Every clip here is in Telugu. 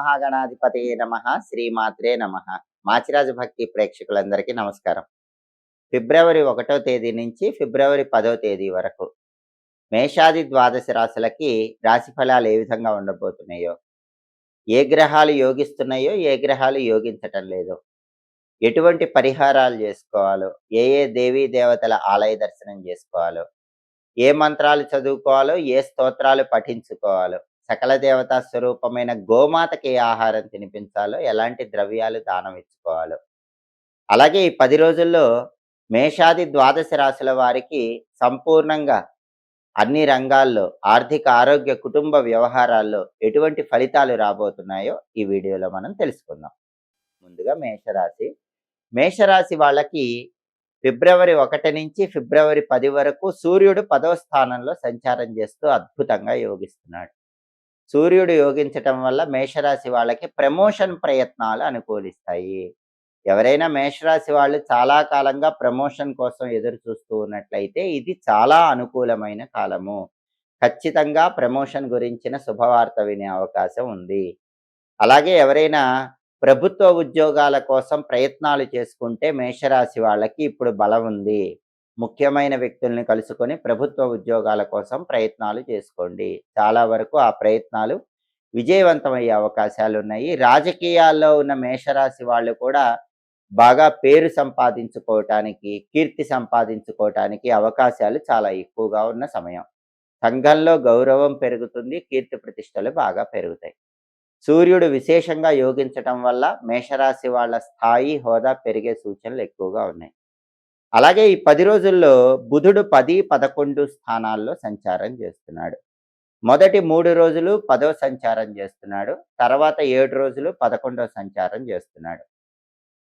మహాగణాధిపతయే నమః. శ్రీమాత్రే నమః. మాచిరాజు భక్తి ప్రేక్షకులందరికీ నమస్కారం. ఫిబ్రవరి 1వ తేదీ నుంచి ఫిబ్రవరి 10వ తేదీ వరకు మేషాది ద్వాదశ రాశులకి రాశి ఫలాలు ఏ విధంగా ఉండబోతున్నాయో, ఏ గ్రహాలు యోగిస్తున్నాయో, ఏ గ్రహాలు యోగించటం లేదో, ఎటువంటి పరిహారాలు చేసుకోవాలో, ఏ ఏ దేవీ దేవతల ఆలయ దర్శనం చేసుకోవాలో, ఏ మంత్రాలు చదువుకోవాలో, ఏ స్తోత్రాలు పఠించుకోవాలో, సకల దేవతా స్వరూపమైన గోమాతకి ఏ ఆహారం తినిపించాలో, ఎలాంటి ద్రవ్యాలు దానం ఇచ్చుకోవాలో, అలాగే ఈ 10 రోజుల్లో మేషాది ద్వాదశ రాశుల వారికి సంపూర్ణంగా అన్ని రంగాల్లో ఆర్థిక, ఆరోగ్య, కుటుంబ వ్యవహారాల్లో ఎటువంటి ఫలితాలు రాబోతున్నాయో ఈ వీడియోలో మనం తెలుసుకుందాం. ముందుగా మేషరాశి. మేషరాశి వాళ్ళకి ఫిబ్రవరి 1 నుంచి ఫిబ్రవరి 10 వరకు సూర్యుడు 10వ స్థానంలో సంచారం చేస్తూ అద్భుతంగా యోగిస్తున్నాడు. సూర్యుడు యోగించటం వల్ల మేషరాశి వాళ్ళకి ప్రమోషన్ ప్రయత్నాలు అనుకూలిస్తాయి. ఎవరైనా మేషరాశి వాళ్ళు చాలా కాలంగా ప్రమోషన్ కోసం ఎదురు చూస్తూ ఉన్నట్లయితే ఇది చాలా అనుకూలమైన కాలము. ఖచ్చితంగా ప్రమోషన్ గురించిన శుభవార్త వినే అవకాశం ఉంది. అలాగే ఎవరైనా ప్రభుత్వ ఉద్యోగాల కోసం ప్రయత్నాలు చేసుకుంటే మేషరాశి వాళ్ళకి ఇప్పుడు బలం ఉంది. ముఖ్యమైన వ్యక్తుల్ని కలుసుకొని ప్రభుత్వ ఉద్యోగాల కోసం ప్రయత్నాలు చేసుకోండి. చాలా వరకు ఆ ప్రయత్నాలు విజయవంతమయ్యే అవకాశాలు ఉన్నాయి. రాజకీయాల్లో ఉన్న మేషరాశి వాళ్ళు కూడా బాగా పేరు సంపాదించుకోవటానికి, కీర్తి సంపాదించుకోవటానికి అవకాశాలు చాలా ఎక్కువగా ఉన్న సమయం. సంఘంలో గౌరవం పెరుగుతుంది, కీర్తి ప్రతిష్టలు బాగా పెరుగుతాయి. సూర్యుడు విశేషంగా యోగించటం వల్ల మేషరాశి వాళ్ళ స్థాయి, హోదా పెరిగే సూచనలు ఎక్కువగా ఉన్నాయి. అలాగే ఈ 10 రోజుల్లో బుధుడు 10, 11 స్థానాల్లో సంచారం చేస్తున్నాడు. మొదటి 3 రోజులు 10వ సంచారం చేస్తున్నాడు. తర్వాత 7 రోజులు 11వ సంచారం చేస్తున్నాడు.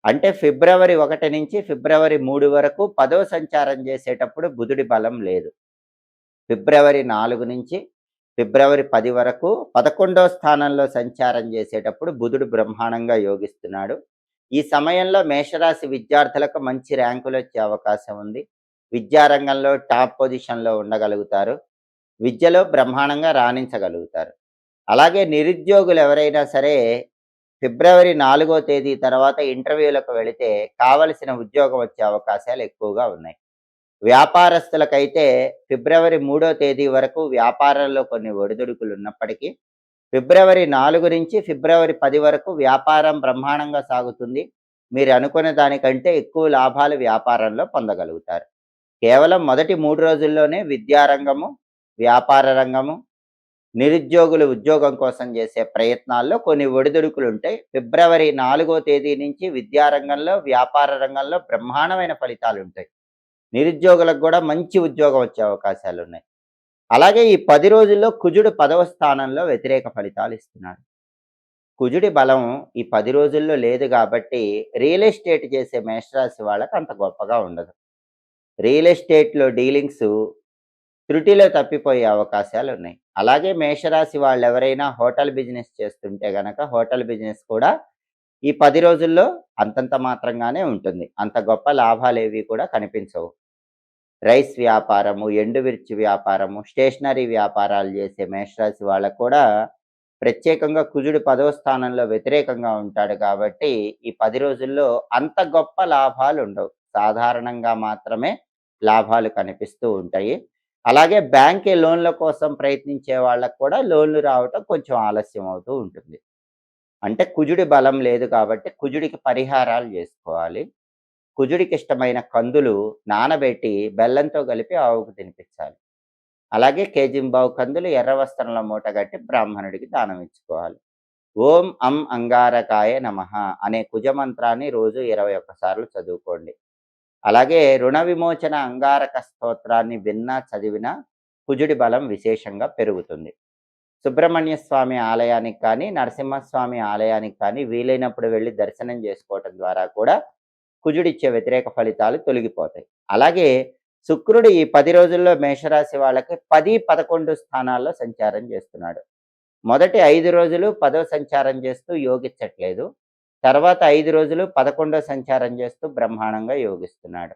అంటే ఫిబ్రవరి 1 నుంచి ఫిబ్రవరి 3 వరకు 10వ సంచారం చేసేటప్పుడు బుధుడి బలం లేదు. ఫిబ్రవరి 4 నుంచి ఫిబ్రవరి 10 వరకు 11వ స్థానంలో సంచారం చేసేటప్పుడు బుధుడు బ్రహ్మాండంగా యోగిస్తున్నాడు. ఈ సమయంలో మేషరాశి విద్యార్థులకు మంచి ర్యాంకులు వచ్చే అవకాశం ఉంది. విద్యారంగంలో టాప్ పొజిషన్లో ఉండగలుగుతారు. విద్యలో బ్రహ్మాండంగా రాణించగలుగుతారు. అలాగే నిరుద్యోగులు ఎవరైనా సరే ఫిబ్రవరి 4వ తేదీ తర్వాత ఇంటర్వ్యూలకు వెళితే కావలసిన ఉద్యోగం వచ్చే అవకాశాలు ఎక్కువగా ఉన్నాయి. వ్యాపారస్తులకైతే ఫిబ్రవరి 3వ తేదీ వరకు వ్యాపారంలో కొన్ని ఒడిదుడుకులు ఉన్నప్పటికీ ఫిబ్రవరి 4 నుంచి ఫిబ్రవరి 10 వరకు వ్యాపారం బ్రహ్మాండంగా సాగుతుంది. మీరు అనుకున్న దానికంటే ఎక్కువ లాభాలు వ్యాపారంలో పొందగలుగుతారు. కేవలం మొదటి 3 రోజుల్లోనే విద్యారంగము, వ్యాపార రంగము, నిరుద్యోగులు ఉద్యోగం కోసం చేసే ప్రయత్నాల్లో కొన్ని ఒడిదుడుకులు ఉంటాయి. ఫిబ్రవరి 4వ తేదీ నుంచి విద్యారంగంలో, వ్యాపార రంగంలో బ్రహ్మాండమైన ఫలితాలు ఉంటాయి. నిరుద్యోగులకు కూడా మంచి ఉద్యోగం వచ్చే అవకాశాలు ఉన్నాయి. అలాగే ఈ 10 రోజుల్లో కుజుడు 10వ స్థానంలో వ్యతిరేక ఫలితాలు ఇస్తున్నాడు. కుజుడి బలం ఈ 10 రోజుల్లో లేదు కాబట్టి రియల్ ఎస్టేట్ చేసే మేషరాశి వాళ్ళకి అంత గొప్పగా ఉండదు. రియల్ ఎస్టేట్లో డీలింగ్స్ త్రుటిలో తప్పిపోయే అవకాశాలు ఉన్నాయి. అలాగే మేషరాశి వాళ్ళు ఎవరైనా హోటల్ బిజినెస్ చేస్తుంటే గనక హోటల్ బిజినెస్ కూడా ఈ 10 రోజుల్లో అంతంత మాత్రంగానే ఉంటుంది. అంత గొప్ప లాభాలేవి కూడా కనిపించవు. రైస్ వ్యాపారము, ఎండుమిర్చి వ్యాపారము, స్టేషనరీ వ్యాపారాలు చేసే మేషరాశి వాళ్ళకు కూడా ప్రత్యేకంగా కుజుడు 10వ స్థానంలో వ్యతిరేకంగా ఉంటాడు కాబట్టి ఈ 10 రోజుల్లో అంత గొప్ప లాభాలు ఉండవు. సాధారణంగా మాత్రమే లాభాలు కనిపిస్తూ ఉంటాయి. అలాగే బ్యాంకే లోన్ల కోసం ప్రయత్నించే వాళ్ళకు కూడా లోన్లు రావటం కొంచెం ఆలస్యం అవుతూ ఉంటుంది. అంటే కుజుడి బలం లేదు కాబట్టి కుజుడికి పరిహారాలు చేసుకోవాలి. కుజుడికి ఇష్టమైన కందులు నానబెట్టి బెల్లంతో కలిపి ఆవుకు తినిపించాలి. అలాగే కేజింబావు కందులు ఎర్ర వస్త్రంలో మూటగట్టి బ్రాహ్మణుడికి దానం ఇచ్చుకోవాలి. ఓం అం అంగారకాయ నమః అనే కుజమంత్రాన్ని రోజు 21 సార్లు చదువుకోండి. అలాగే రుణ విమోచన అంగారక స్తోత్రాన్ని విన్నా చదివినా కుజుడి బలం విశేషంగా పెరుగుతుంది. సుబ్రహ్మణ్య స్వామి ఆలయానికి కానీ, నరసింహస్వామి ఆలయానికి కానీ వీలైనప్పుడు వెళ్ళి దర్శనం చేసుకోవటం ద్వారా కూడా కుజుడిచ్చే వ్యతిరేక ఫలితాలు తొలగిపోతాయి. అలాగే శుక్రుడు ఈ 10 రోజుల్లో మేషరాశి వాళ్ళకి 10, 11 స్థానాల్లో సంచారం చేస్తున్నాడు. మొదటి 5 రోజులు 10వ సంచారం చేస్తూ యోగించట్లేదు. తర్వాత 5 రోజులు 11వ సంచారం చేస్తూ బ్రహ్మాండంగా యోగిస్తున్నాడు.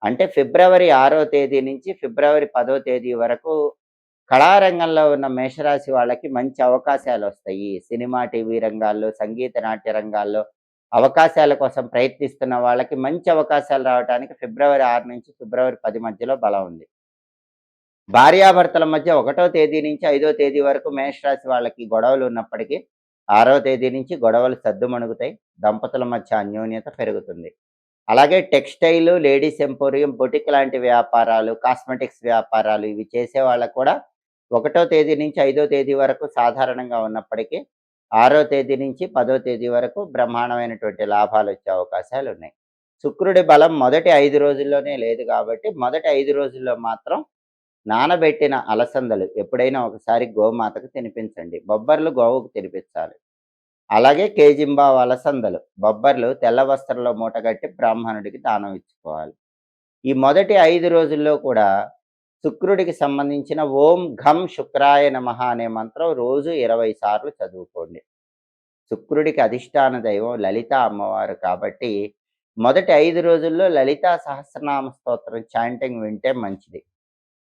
అంటే ఫిబ్రవరి 6వ తేదీ నుంచి ఫిబ్రవరి 10వ తేదీ వరకు కళారంగంలో ఉన్న మేషరాశి వాళ్ళకి మంచి అవకాశాలొస్తాయి. సినిమా, టీవీ రంగాల్లో, సంగీత, నాట్య రంగాల్లో అవకాశాల కోసం ప్రయత్నిస్తున్న వాళ్ళకి మంచి అవకాశాలు రావటానికి ఫిబ్రవరి 6 నుంచి ఫిబ్రవరి 10 మధ్యలో బలం ఉంది. భార్యాభర్తల మధ్య 1వ తేదీ నుంచి 5వ తేదీ వరకు మేషరాశి వాళ్ళకి గొడవలు ఉన్నప్పటికీ, 6వ తేదీ నుంచి గొడవలు సద్దుమణుగుతాయి. దంపతుల మధ్య అన్యోన్యత పెరుగుతుంది. అలాగే టెక్స్‌టైలు, లేడీస్ ఎంపోరియం, బొటిక్ లాంటి వ్యాపారాలు, కాస్మెటిక్స్ వ్యాపారాలు ఇవి చేసే వాళ్ళకి కూడా 1వ తేదీ నుంచి 5వ తేదీ వరకు సాధారణంగా ఉన్నప్పటికీ, 6వ తేదీ నుంచి 10వ తేదీ వరకు బ్రహ్మాండమైనటువంటి లాభాలొచ్చే అవకాశాలున్నాయి. శుక్రుడి బలం మొదటి 5 రోజుల్లోనే లేదు కాబట్టి, మొదటి 5 రోజుల్లో మాత్రం నానబెట్టిన అలసందలు ఎప్పుడైనా ఒకసారి గోమాతకు తినిపించండి. బొబ్బర్లు గోవుకు తినిపించాలి. అలాగే కేజింబావు అలసందలు, బొబ్బర్లు తెల్ల వస్త్రంలో మూటగట్టి బ్రాహ్మణుడికి దానం ఇచ్చుకోవాలి. ఈ మొదటి 5 రోజుల్లో కూడా శుక్రుడికి సంబంధించిన ఓం ఘం శుక్రాయ నమః అనే మంత్రం రోజు 20 సార్లు చదువుకోండి. శుక్రుడికి అధిష్టాన దైవం లలిత అమ్మవారు కాబట్టి, మొదటి 5 రోజుల్లో లలితా సహస్రనామ స్తోత్రం చాంటింగ్ వింటే మంచిది.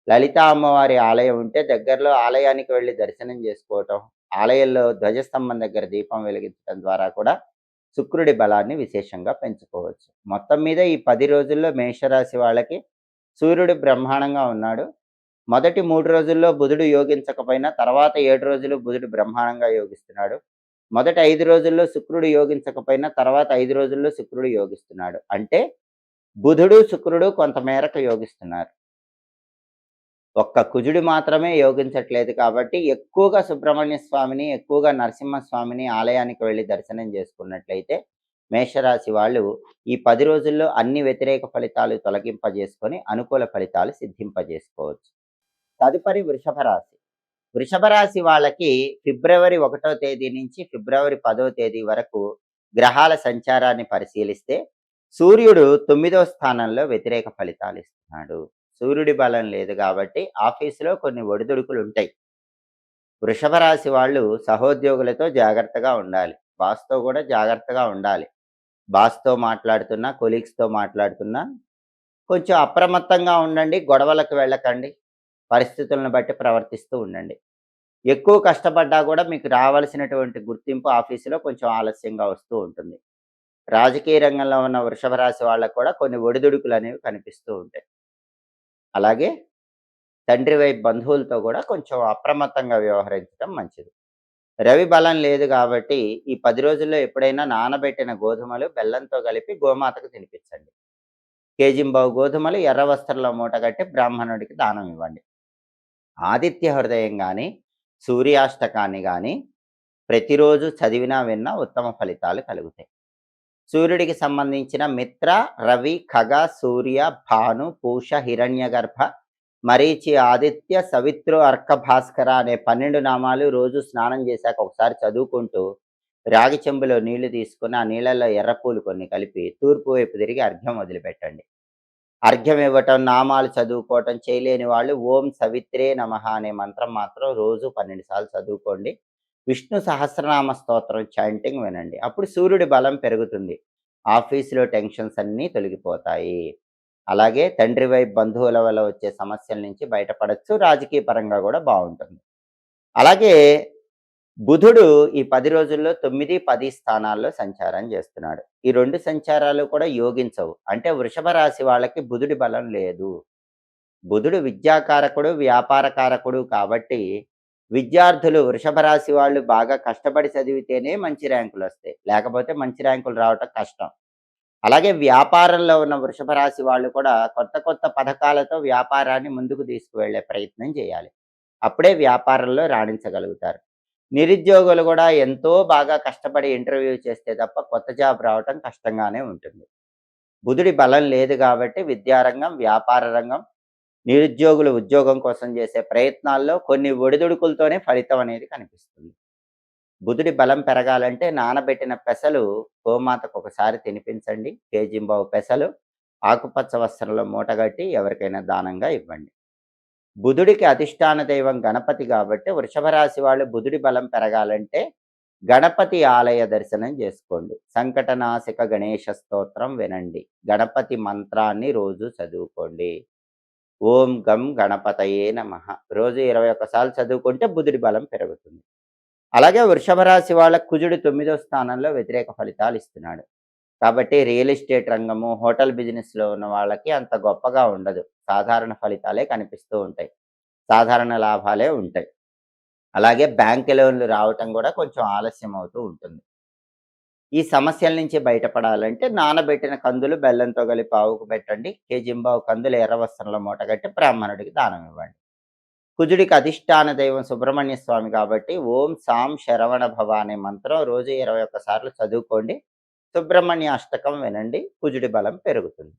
లలితా అమ్మవారి ఆలయం ఉంటే దగ్గరలో ఆలయానికి వెళ్లి దర్శనం చేసుకోవటం, ఆలయంలో ధ్వజస్తంభం దగ్గర దీపం వెలిగించడం ద్వారా కూడా శుక్రుడి బలాన్ని విశేషంగా పెంచుకోవచ్చు. మొత్తం మీద ఈ 10 రోజుల్లో మేషరాశి వాళ్ళకి సూర్యుడు బ్రహ్మాండంగా ఉన్నాడు. మొదటి 3 రోజుల్లో బుధుడు యోగించకపోయినా తర్వాత 7 రోజులు బుధుడు బ్రహ్మాండంగా యోగిస్తున్నాడు. మొదటి 5 రోజుల్లో శుక్రుడు యోగించకపోయినా తర్వాత 5 రోజుల్లో శుక్రుడు యోగిస్తున్నాడు. అంటే బుధుడు, శుక్రుడు కొంతమేరకు యోగిస్తున్నారు. ఒక్క కుజుడు మాత్రమే యోగించట్లేదు కాబట్టి ఎక్కువగా సుబ్రహ్మణ్య స్వామిని, ఎక్కువగా నరసింహస్వామిని ఆలయానికి వెళ్లి దర్శనం చేసుకున్నట్లయితే మేషరాశి వాళ్ళు ఈ 10 రోజుల్లో అన్ని వ్యతిరేక ఫలితాలు తొలగింపజేసుకొని అనుకూల ఫలితాలు సిద్ధింపజేసుకోవచ్చు. తదుపరి వృషభ రాశి. వృషభ రాశి వాళ్ళకి ఫిబ్రవరి 1వ తేదీ నుంచి ఫిబ్రవరి 10వ తేదీ వరకు గ్రహాల సంచారాన్ని పరిశీలిస్తే సూర్యుడు 9వ స్థానంలో వ్యతిరేక ఫలితాలు ఇస్తున్నాడు. సూర్యుడి బలం లేదు కాబట్టి ఆఫీసులో కొన్ని ఒడిదుడుకులు ఉంటాయి. వృషభ రాశి వాళ్ళు సహోద్యోగులతో జాగ్రత్తగా ఉండాలి. బాస్‌తో కూడా జాగ్రత్తగా ఉండాలి. బాస్‌తో మాట్లాడుతున్నా, కొలీగ్స్‌తో మాట్లాడుతున్నా కొంచెం అప్రమత్తంగా ఉండండి. గొడవలకు వెళ్ళకండి. పరిస్థితులను బట్టి ప్రవర్తిస్తూ ఉండండి. ఎక్కువ కష్టపడ్డా కూడా మీకు రావాల్సినటువంటి గుర్తింపు ఆఫీసులో కొంచెం ఆలస్యంగా వస్తూ ఉంటుంది. రాజకీయ రంగంలో ఉన్న వృషభ రాశి వాళ్ళకి కూడా కొన్ని ఒడిదుడుకులనేవి కనిపిస్తూ ఉంటాయి. అలాగే తండ్రి వైపు బంధువులతో కూడా కొంచెం అప్రమత్తంగా వ్యవహరించడం మంచిది. రవి బలం లేదు కాబట్టి ఈ 10 రోజుల్లో ఎప్పుడైనా నానబెట్టిన గోధుమలు బెల్లంతో కలిపి గోమాతకు తినిపించండి. కేజింబావు గోధుమలు ఎర్ర వస్త్రంలో మూటగట్టి బ్రాహ్మణుడికి దానం ఇవ్వండి. ఆదిత్య హృదయం కానీ, సూర్యాష్టకాన్ని కానీ ప్రతిరోజు చదివినా విన్నా ఉత్తమ ఫలితాలు కలుగుతాయి. సూర్యుడికి సంబంధించిన మిత్ర, రవి, ఖగ, సూర్య, భాను, పూష, హిరణ్యగర్భ, మరీచి, ఆదిత్య, సవిత్రు, అర్క, భాస్కర అనే 12 నామాలు రోజు స్నానం చేశాక ఒకసారి చదువుకుంటూ రాగి చెంబులో నీళ్లు తీసుకుని ఆ నీళ్ళల్లో ఎర్రపూలు కొన్ని కలిపి తూర్పు వైపు తిరిగి అర్ఘ్యం వదిలిపెట్టండి. అర్ఘ్యం ఇవ్వటం, నామాలు చదువుకోవటం చేయలేని వాళ్ళు ఓం సవిత్రే నమః అనే మంత్రం మాత్రం రోజు 12 సార్లు చదువుకోండి. విష్ణు సహస్రనామ స్తోత్రం చాంటింగ్ వినండి. అప్పుడు సూర్యుడి బలం పెరుగుతుంది. ఆఫీసులో టెన్షన్స్ అన్నీ తొలగిపోతాయి. అలాగే తండ్రి వైపు బంధువుల వల్ల వచ్చే సమస్యల నుంచి బయటపడొచ్చు. రాజకీయ పరంగా కూడా బాగుంటుంది. అలాగే బుధుడు ఈ 10 రోజుల్లో 9, 10 స్థానాల్లో సంచారం చేస్తున్నాడు. ఈ 2 సంచారాలు కూడా యోగించవు. అంటే వృషభ రాశి వాళ్ళకి బుధుడి బలం లేదు. బుధుడు విద్యాకారకుడు, వ్యాపారకారకుడు కాబట్టి విద్యార్థులు వృషభ రాశి వాళ్ళు బాగా కష్టపడి చదివితేనే మంచి ర్యాంకులు వస్తాయి. లేకపోతే మంచి ర్యాంకులు రావటం కష్టం. అలాగే వ్యాపారంలో ఉన్న వృషభ రాశి వాళ్ళు కూడా కొత్త కొత్త పథకాలతో వ్యాపారాన్ని ముందుకు తీసుకువెళ్ళే ప్రయత్నం చేయాలి. అప్పుడే వ్యాపారంలో రాణించగలుగుతారు. నిరుద్యోగులు కూడా ఎంతో బాగా కష్టపడి ఇంటర్వ్యూ చేస్తే తప్ప కొత్త జాబ్ రావటం కష్టంగానే ఉంటుంది. బుధుడి బలం లేదు కాబట్టి విద్యారంగం, వ్యాపార రంగం, నిరుద్యోగులు ఉద్యోగం కోసం చేసే ప్రయత్నాల్లో కొన్ని ఒడిదుడుకులతోనే ఫలితం అనేది కనిపిస్తుంది. బుధుడి బలం పెరగాలంటే నానబెట్టిన పెసలు గోమాతకు ఒకసారి తినిపించండి. కేజింబావు పెసలు ఆకుపచ్చ వస్త్రంలో మూటగట్టి ఎవరికైనా దానంగా ఇవ్వండి. బుధుడికి అధిష్టాన దైవం గణపతి కాబట్టి వృషభ రాశి వాళ్ళు బుధుడి బలం పెరగాలంటే గణపతి ఆలయ దర్శనం చేసుకోండి. సంకటనాశక గణేశ స్తోత్రం వినండి. గణపతి మంత్రాన్ని రోజు చదువుకోండి. ఓం గం గణపతయే నమః రోజు 21 సార్లు చదువుకుంటే బుధుడి బలం పెరుగుతుంది. అలాగే వృషభ రాశి వాళ్ళ కుజుడు 9వ స్థానంలో వ్యతిరేక ఫలితాలు ఇస్తున్నాడు. కాబట్టి రియల్ ఎస్టేట్ రంగము, హోటల్ బిజినెస్‌లో ఉన్న వాళ్ళకి అంత గొప్పగా ఉండదు. సాధారణ ఫలితాలే కనిపిస్తూ ఉంటాయి. సాధారణ లాభాలే ఉంటాయి. అలాగే బ్యాంక్ లోన్‌లు రావటం గూడా కొంచెం ఆలస్యం అవుతూ ఉంటుంది. ఈ సమస్యల నుంచి బయటపడాలంటే నానబెట్టిన కందులు బెల్లంతో కలిపి ఆవుకు పెట్టండి. కేజింబావు కందులు ఎర్ర వస్త్రంలో మూటగట్టి బ్రాహ్మణుడికి దానం ఇవ్వండి. కుజుడికి అధిష్టాన దైవం సుబ్రహ్మణ్య స్వామి కాబట్టి ఓం సాం శరవణ భవ అనే మంత్రం రోజు 21 సార్లు చదువుకోండి. సుబ్రహ్మణ్య అష్టకం వినండి. కుజుడి బలం పెరుగుతుంది.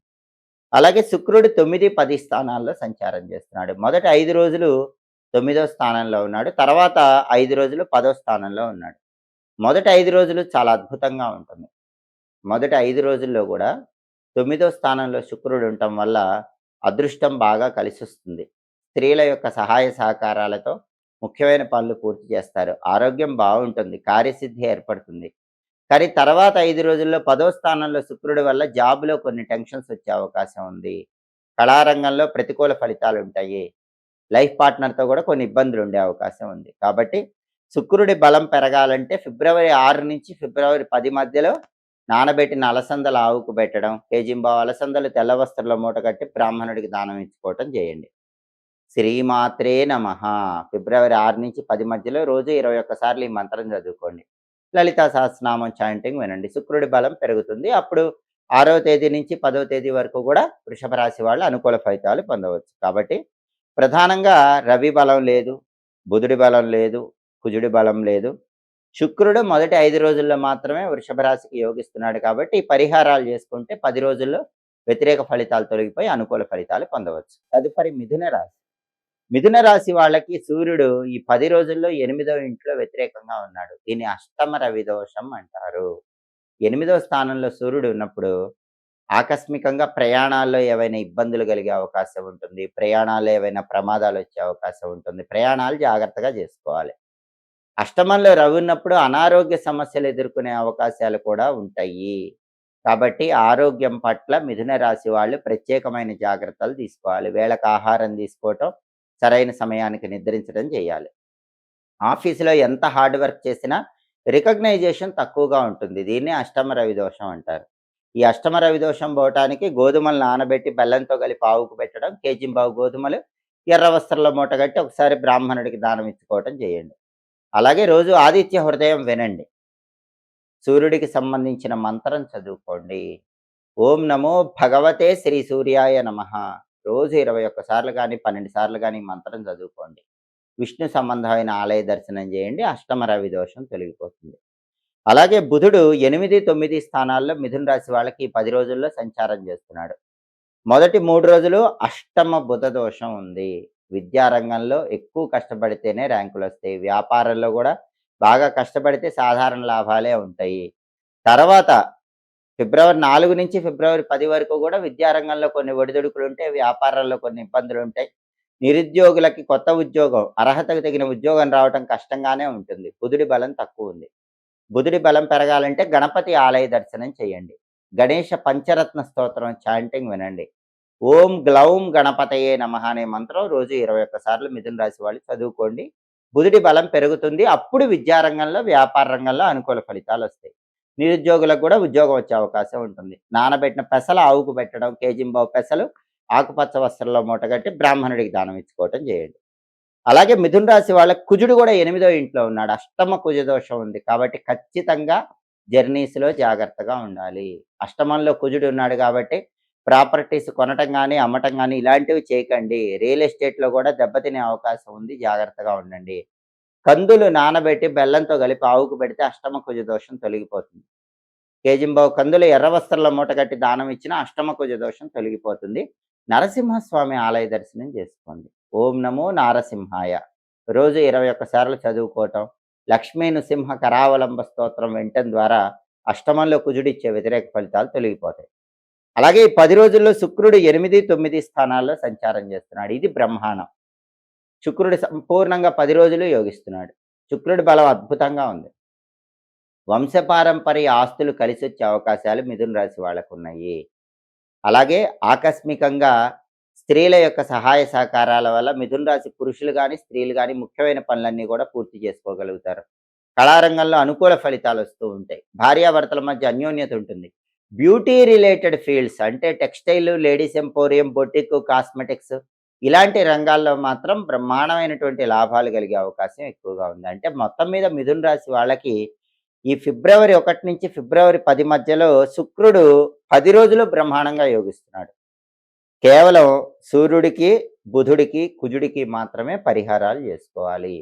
అలాగే శుక్రుడు 9, 10 స్థానాల్లో సంచారం చేస్తున్నాడు. మొదటి 5 రోజులు 9వ స్థానంలో ఉన్నాడు. తర్వాత 5 రోజులు 10వ స్థానంలో ఉన్నాడు. మొదటి 5 రోజులు చాలా అద్భుతంగా ఉంటుంది. మొదటి 5 రోజుల్లో గూడా 9వ స్థానంలో శుక్రుడు ఉండటం వల్ల అదృష్టం బాగా కలిసొస్తుంది. స్త్రీల యొక్క సహాయ సహకారాలతో ముఖ్యమైన పనులు పూర్తి చేస్తారు. ఆరోగ్యం బావుంటుంది. కార్యసిద్ధి ఏర్పడుతుంది. కానీ తర్వాత 5 రోజుల్లో 10వ స్థానంలో శుక్రుడి వల్ల జాబ్‌లో కొన్ని టెన్షన్స్ వచ్చే అవకాశం ఉంది. కళారంగంలో ప్రతికూల ఫలితాలుంటాయి. లైఫ్ పార్ట్నర్‌తో గూడా కొన్ని ఇబ్బందులుండే అవకాశం ఉంది. కాబట్టి శుక్రుడి బలం పెరగాలంటే ఫిబ్రవరి 6 నుంచి ఫిబ్రవరి 10 మధ్యలో నానబెట్టిన అలసందలు ఆవుకు పెట్టడం, కేజింబావు అలసందలు తెల్ల వస్త్రంలో మూటగట్టి బ్రాహ్మణుడికి దానం ఇచ్చుకోవటం చేయండి. శ్రీమాత్రే నమః. ఫిబ్రవరి 6 నుంచి 10 మధ్యలో రోజు 21 సార్లు ఈ మంత్రం చదువుకోండి. లలితా సహస్రనామం చాంటింగ్ వినండి. శుక్రుడి బలం పెరుగుతుంది. అప్పుడు 6వ తేదీ నుంచి 10వ తేదీ వరకు కూడా వృషభ రాశి వాళ్ళు అనుకూల ఫలితాలు పొందవచ్చు. కాబట్టి ప్రధానంగా రవి బలం లేదు, బుధుడి బలం లేదు, కుజుడి బలం లేదు. శుక్రుడు మొదటి 5 రోజుల్లో మాత్రమే వృషభ రాశికి యోగిస్తున్నాడు కాబట్టి ఈ పరిహారాలు చేసుకుంటే 10 రోజుల్లో వ్యతిరేక ఫలితాలు తొలగిపోయి అనుకూల ఫలితాలు పొందవచ్చు. తదుపరి మిథున రాశి. మిథున రాశి వాళ్ళకి సూర్యుడు ఈ 10 రోజుల్లో 8వ ఇంట్లో వ్యతిరేకంగా ఉన్నాడు. దీన్ని అష్టమ రవి దోషం అంటారు. 8వ స్థానంలో సూర్యుడు ఉన్నప్పుడు ఆకస్మికంగా ప్రయాణాల్లో ఏవైనా ఇబ్బందులు కలిగే అవకాశం ఉంటుంది. ప్రయాణాల్లో ఏవైనా ప్రమాదాలు వచ్చే అవకాశం ఉంటుంది. ప్రయాణాలు జాగ్రత్తగా చేసుకోవాలి. అష్టమంలో రవి ఉన్నప్పుడు అనారోగ్య సమస్యలు ఎదుర్కొనే అవకాశాలు కూడా ఉంటాయి. కాబట్టి ఆరోగ్యం పట్ల మిథున రాశి వాళ్ళు ప్రత్యేకమైన జాగ్రత్తలు తీసుకోవాలి. వేళకు ఆహారం తీసుకోవటం, సరైన సమయానికి నిద్రించడం చేయాలి. ఆఫీసులో ఎంత హార్డ్ వర్క్ చేసినా రికగ్నైజేషన్ తక్కువగా ఉంటుంది. దీన్నే అష్టమ రవి దోషం అంటారు. ఈ అష్టమ రవి దోషం పోవటానికి గోధుమలు నానబెట్టి బెల్లంతో కలిపి ఆవుకు పెట్టడం, కేజింబావు గోధుమలు ఎర్ర వస్త్రంలో మూటగట్టి ఒకసారి బ్రాహ్మణుడికి దానం ఇచ్చుకోవటం చేయండి. అలాగే రోజు ఆదిత్య హృదయం వినండి. సూర్యుడికి సంబంధించిన మంత్రం చదువుకోండి. ఓం నమో భగవతే శ్రీ సూర్యాయ నమః. రోజు 21 సార్లు కానీ 12 సార్లు కానీ మంత్రం చదువుకోండి. విష్ణు సంబంధమైన ఆలయ దర్శనం చేయండి. అష్టమ రవి దోషం తొలగిపోతుంది. అలాగే బుధుడు 8, 9 స్థానాల్లో మిథున రాశి వాళ్ళకి ఈ 10 రోజుల్లో సంచారం చేస్తున్నాడు. మొదటి 3 రోజులు అష్టమ బుధ దోషం ఉంది. విద్యారంగంలో ఎక్కువ కష్టపడితేనే ర్యాంకులొస్తాయి. వ్యాపారంలో గూడా బాగా కష్టపడితే సాధారణ లాభాలే ఉంటాయి. తర్వాత ఫిబ్రవరి 4 నుంచి ఫిబ్రవరి 10 వరకు గూడా విద్యారంగంలో కొన్ని ఒడిదుడుకులుంటాయి. వ్యాపారంలో కొన్ని ఇబ్బందులుంటాయి. నిరుద్యోగులకి కొత్త ఉద్యోగం, అర్హతకు తగిన ఉద్యోగం రావటం కష్టంగానే ఉంటుంది. బుధుడి బలం తక్కువుంది. బుధుడి బలం పెరగాలంటే గణపతి ఆలయ దర్శనం చేయండి. గణేష పంచరత్న స్తోత్రం చాంటింగ్ వినండి. ఓం గ్లౌం గణపతయే నమః అనే మంత్రం రోజు 21 సార్లు మిథున రాశి వాళ్ళు చదువుకోండి. బుధుడి బలం పెరుగుతుంది. అప్పుడు విద్యారంగంలో, వ్యాపార రంగంలో అనుకూల ఫలితాలొస్తాయి. నిరుద్యోగులకు కూడా ఉద్యోగం వచ్చే అవకాశం ఉంటుంది. నానబెట్టిన పెసలు ఆవుకు పెట్టడం, కేజింబావు పెసలు ఆకుపచ్చ వస్త్రంలో మూటగట్టి బ్రాహ్మణుడికి దానం ఇచ్చుకోవటం చేయండి. అలాగే మిథున రాశి వాళ్ళకి కుజుడు కూడా 8వ ఇంట్లో ఉన్నాడు. అష్టమ కుజ దోషం ఉంది. కాబట్టి ఖచ్చితంగా జర్నీస్‌లో జాగ్రత్తగా ఉండాలి. అష్టమంలో కుజుడు ఉన్నాడు కాబట్టి ప్రాపర్టీస్ కొనటం గానీ, అమ్మటం గానీ ఇలాంటివి చేయకండి. రియల్ ఎస్టేట్‌లో కూడా దెబ్బతినే అవకాశం ఉంది. జాగ్రత్తగా ఉండండి. కందులు నానబెట్టి బెల్లంతో కలిపి ఆవుకు పెడితే అష్టమ కుజ దోషం తొలగిపోతుంది. కేజింబావు కందులు ఎర్ర వస్త్రంలో మూటగట్టి దానం ఇచ్చినా అష్టమ కుజ దోషం తొలగిపోతుంది. నరసింహస్వామి ఆలయ దర్శనం చేసుకోండి. ఓం నమో నారసింహాయ. రోజు 21 సార్లు చదువుకోవటం, లక్ష్మీ నృసింహ కరావలంబ స్తోత్రం వినటం ద్వారా అష్టమంలో కుజుడిచ్చే వ్యతిరేక ఫలితాలు తొలగిపోతాయి. అలాగే ఈ 10 రోజుల్లో శుక్రుడు 8, 9 స్థానాల్లో సంచారం చేస్తున్నాడు. ఇది బ్రహ్మాండం. శుక్రుడు సంపూర్ణంగా 10 రోజులు యోగిస్తున్నాడు. శుక్రుడి బలం అద్భుతంగా ఉంది. వంశపారంపర్య ఆస్తులు కలిసొచ్చే అవకాశాలు మిథున రాశి వాళ్ళకున్నాయి. అలాగే ఆకస్మికంగా స్త్రీల యొక్క సహాయ సహకారాల వల్ల మిథున రాశి పురుషులు గాని, స్త్రీలు గాని ముఖ్యమైన పనులన్నీ కూడా పూర్తి చేసుకోగలుగుతారు. కళారంగంలో అనుకూల ఫలితాలొస్తూ ఉంటాయి. భార్యాభర్తల మధ్య అన్యోన్యత ఉంటుంది. బ్యూటీ రిలేటెడ్ ఫీల్డ్స్ అంటే textile, ladies emporium, boutique, cosmetics ఇలాంటి రంగాల్లో మాత్రం బ్రహ్మాండమైనటువంటి లాభాలు కలిగే అవకాశం ఎక్కువగా ఉంది. అంటే మొత్తం మీద మిథున రాశి వాళ్ళకి ఈ ఫిబ్రవరి 1 నుంచి ఫిబ్రవరి 10 మధ్యలో శుక్రుడు 10 రోజులు బ్రహ్మాండంగా యోగిస్తున్నాడు. కేవలం సూర్యుడికి, బుధుడికి, కుజుడికి మాత్రమే పరిహారాలు చేసుకోవాలి.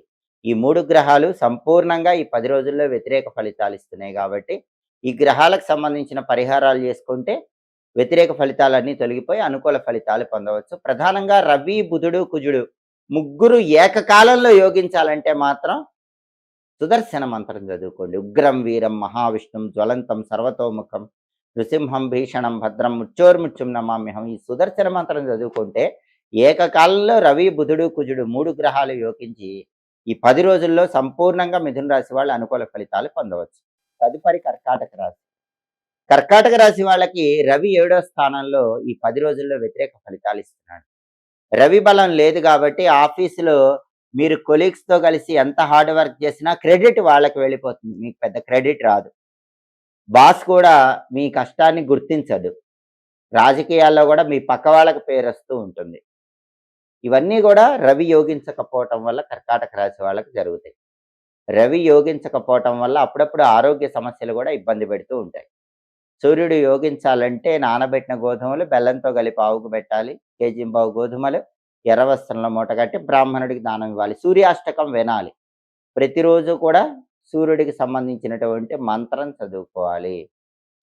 ఈ 3 గ్రహాలు సంపూర్ణంగా ఈ 10 రోజుల్లో వ్యతిరేక ఫలితాలు ఇస్తున్నాయి కాబట్టి, ఈ గ్రహాలకు సంబంధించిన పరిహారాలు చేసుకుంటే వ్యతిరేక ఫలితాలన్నీ తొలగిపోయి అనుకూల ఫలితాలు పొందవచ్చు. ప్రధానంగా రవి, బుధుడు, కుజుడు ముగ్గురు ఏకకాలంలో యోగించాలంటే మాత్రం సుదర్శన మంత్రం చదువుకోండి. ఉగ్రం వీరం మహావిష్ణుం జ్వలంతం సర్వతోముఖం నృసింహం భీషణం భద్రం ముచ్చోర్ముత్యం నమామ్యహం. ఈ సుదర్శన మంత్రం చదువుకుంటే ఏకకాలంలో రవి, బుధుడు, కుజుడు 3 గ్రహాలు యోగించి ఈ 10 రోజుల్లో సంపూర్ణంగా మిథున రాశి వాళ్ళు అనుకూల ఫలితాలు పొందవచ్చు. తదుపరి కర్కాటక రాశి. కర్కాటక రాశి వాళ్ళకి రవి 7వ స్థానంలో ఈ 10 రోజుల్లో వ్యతిరేక ఫలితాలు ఇస్తున్నాడు. రవి బలం లేదు కాబట్టి ఆఫీసులో మీరు కొలీగ్స్‌తో కలిసి ఎంత హార్డ్ వర్క్ చేసినా క్రెడిట్ వాళ్ళకి వెళ్ళిపోతుంది. మీకు పెద్ద క్రెడిట్ రాదు. బాస్ కూడా మీ కష్టాన్ని గుర్తించడు. రాజకీయాల్లో కూడా మీ పక్క వాళ్ళకి పేరొస్తూ ఉంటుంది. ఇవన్నీ కూడా రవి యోగించకపోవటం వల్ల కర్కాటక రాశి వాళ్ళకి జరుగుతాయి. రవి యోగించకపోవటం వల్ల అప్పుడప్పుడు ఆరోగ్య సమస్యలు కూడా ఇబ్బంది పెడుతూ ఉంటాయి. సూర్యుడు యోగించాలంటే నానబెట్టిన గోధుమలు బెల్లంతో కలిపి ఆవుకు పెట్టాలి. కేజీంబావు గోధుమలు ఎర్ర వస్త్రంలో మూటగట్టి బ్రాహ్మణుడికి దానం ఇవ్వాలి. సూర్యాష్టకం వినాలి. ప్రతిరోజు కూడా సూర్యుడికి సంబంధించినటువంటి మంత్రం చదువుకోవాలి.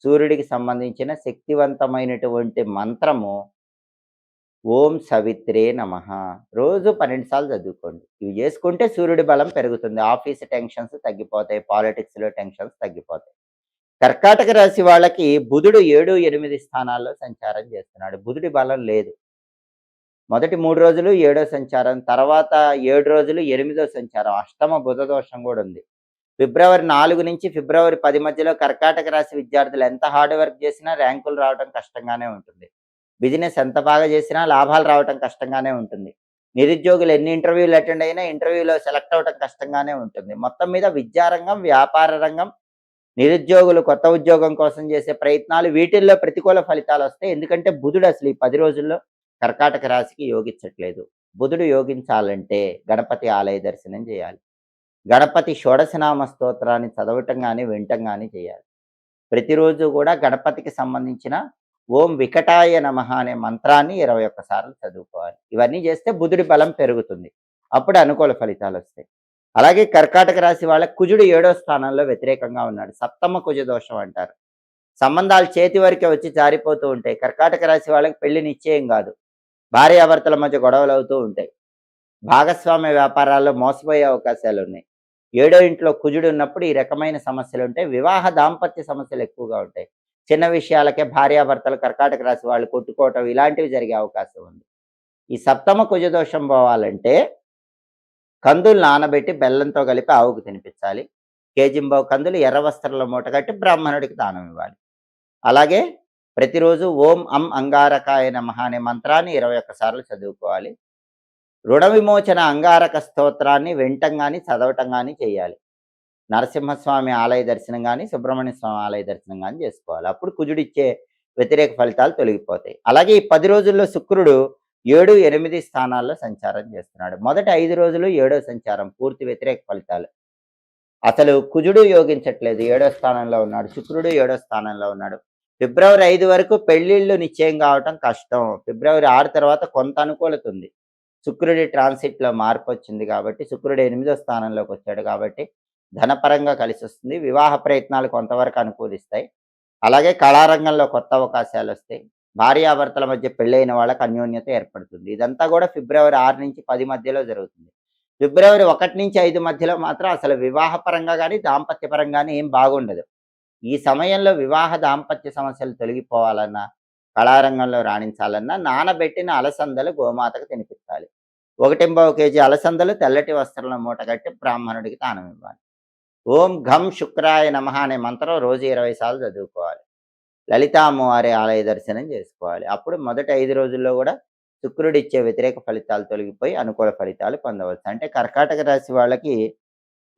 సూర్యుడికి సంబంధించిన శక్తివంతమైనటువంటి మంత్రము ఓం సవిత్రే నమః రోజు 12 సార్లు చదువుకోండి. ఇవి చేసుకుంటే సూర్యుడి బలం పెరుగుతుంది. ఆఫీస్ టెన్షన్స్ తగ్గిపోతాయి. పాలిటిక్స్‌లో టెన్షన్స్ తగ్గిపోతాయి. కర్కాటక రాశి వాళ్ళకి బుధుడు 7, 8 స్థానాల్లో సంచారం చేస్తున్నాడు. బుధుడి బలం లేదు. మొదటి 3 రోజులు 7వ సంచారం, తర్వాత 7 రోజులు 8వ సంచారం. అష్టమ బుధ దోషం కూడా ఉంది. ఫిబ్రవరి 4 నుంచి ఫిబ్రవరి 10 మధ్యలో కర్కాటక రాశి విద్యార్థులు ఎంత హార్డ్ వర్క్ చేసినా ర్యాంకులు రావడం కష్టంగానే ఉంటుంది. బిజినెస్ ఎంత బాగా చేసినా లాభాలు రావటం కష్టంగానే ఉంటుంది. నిరుద్యోగులు ఎన్ని ఇంటర్వ్యూలు అటెండ్ అయినా ఇంటర్వ్యూలో సెలెక్ట్ అవ్వటం కష్టంగానే ఉంటుంది. మొత్తం మీద విద్యారంగం, వ్యాపార రంగం, నిరుద్యోగులు కొత్త ఉద్యోగం కోసం చేసే ప్రయత్నాలు వీటిల్లో ప్రతికూల ఫలితాలు వస్తాయి. ఎందుకంటే బుధుడు అసలు ఈ 10 రోజుల్లో కర్కాటక రాశికి యోగించట్లేదు. బుధుడు యోగించాలంటే గణపతి ఆలయ దర్శనం చేయాలి. గణపతి షోడశనామ స్తోత్రాన్ని చదవటం కానీ వినటం కానీ చేయాలి. ప్రతిరోజు కూడా గణపతికి సంబంధించిన ఓం వికటాయ నమః అనే మంత్రాన్ని 21 సార్లు చదువుకోవాలి. ఇవన్నీ చేస్తే బుధుడి బలం పెరుగుతుంది. అప్పుడు అనుకూల ఫలితాలు వస్తాయి. అలాగే కర్కాటక రాశి వాళ్ళకి కుజుడు 7వ స్థానంలో వ్యతిరేకంగా ఉన్నాడు. సప్తమ కుజ దోషం అంటారు. సంబంధాలు చేతి వరకే వచ్చి జారిపోతూ ఉంటాయి. కర్కాటక రాశి వాళ్ళకి పెళ్లి నిశ్చయం కాదు. భార్యాభర్తల మధ్య గొడవలు అవుతూ ఉంటాయి. భాగస్వామ్య వ్యాపారాల్లో మోసపోయే అవకాశాలు ఉన్నాయి. 7వ ఇంట్లో కుజుడు ఉన్నప్పుడు ఈ రకమైన సమస్యలు ఉంటాయి. వివాహ దాంపత్య సమస్యలు ఎక్కువగా ఉంటాయి. చిన్న విషయాలకే భార్యాభర్తలు కర్కాటక రాశి వాళ్ళు కొట్టుకోవటం ఇలాంటివి జరిగే అవకాశం ఉంది. ఈ సప్తమ కుజ దోషం పోవాలంటే కందులు నానబెట్టి బెల్లంతో కలిపి ఆవుకు తినిపించాలి. కేజింబావు కందులు ఎర్ర వస్త్రంలో మూటగట్టి బ్రాహ్మణుడికి దానం ఇవ్వాలి. అలాగే ప్రతిరోజు ఓం అం అంగారకాయ నమః అనే మంత్రాన్ని 21 సార్లు చదువుకోవాలి. రుణ విమోచన అంగారక స్తోత్రాన్ని వినటం కానీ చదవటం కానీ చేయాలి. నరసింహస్వామి ఆలయ దర్శనం కానీ సుబ్రహ్మణ్య స్వామి ఆలయ దర్శనం కానీ చేసుకోవాలి. అప్పుడు కుజుడిచ్చే వ్యతిరేక ఫలితాలు తొలగిపోతాయి. అలాగే ఈ 10 రోజుల్లో శుక్రుడు 7, 8 స్థానాల్లో సంచారం చేస్తున్నాడు. మొదటి 5 రోజులు 7వ సంచారం పూర్తి వ్యతిరేక ఫలితాలు. అసలు కుజుడు యోగించట్లేదు. 7వ స్థానంలో ఉన్నాడు. శుక్రుడు 7వ స్థానంలో ఉన్నాడు. ఫిబ్రవరి 5 వరకు పెళ్లిళ్ళు నిశ్చయం కావటం కష్టం. ఫిబ్రవరి 6 తర్వాత కొంత అనుకూలత ఉంది. శుక్రుడి ట్రాన్సిట్లో మార్పు వచ్చింది కాబట్టి, శుక్రుడు 8వ స్థానంలోకి వచ్చాడు కాబట్టి ధనపరంగా కలిసి వస్తుంది. వివాహ ప్రయత్నాలు కొంతవరకు అనుకూలిస్తాయి. అలాగే కళారంగంలో కొత్త అవకాశాలు వస్తాయి. భార్యాభర్తల మధ్య పెళ్ళైన వాళ్ళకి అన్యోన్యత ఏర్పడుతుంది. ఇదంతా కూడా ఫిబ్రవరి 6 నుంచి 10 మధ్యలో జరుగుతుంది. ఫిబ్రవరి 1 నుంచి 5 మధ్యలో మాత్రం అసలు వివాహపరంగా కానీ దాంపత్యపరంగా కానీ ఏం బాగుండదు. ఈ సమయంలో వివాహ దాంపత్య సమస్యలు తొలగిపోవాలన్నా, కళారంగంలో రాణించాలన్నా నానబెట్టిన అలసందలు గోమాతకు తినిపించాలి. 1 కేజీ అలసందలు తెల్లటి వస్త్రంలో మూటగట్టి బ్రాహ్మణుడికి దానం ఇవ్వాలి. ఓం ఘం శుక్రాయ నమః అనే మంత్రం రోజు 20 సార్లు చదువుకోవాలి. లలితా అమ్మవారి ఆలయ దర్శనం చేసుకోవాలి. అప్పుడు మొదటి 5 రోజుల్లో కూడా శుక్రుడిచ్చే వ్యతిరేక ఫలితాలు తొలగిపోయి అనుకూల ఫలితాలు పొందవచ్చు. అంటే కర్కాటక రాశి వాళ్ళకి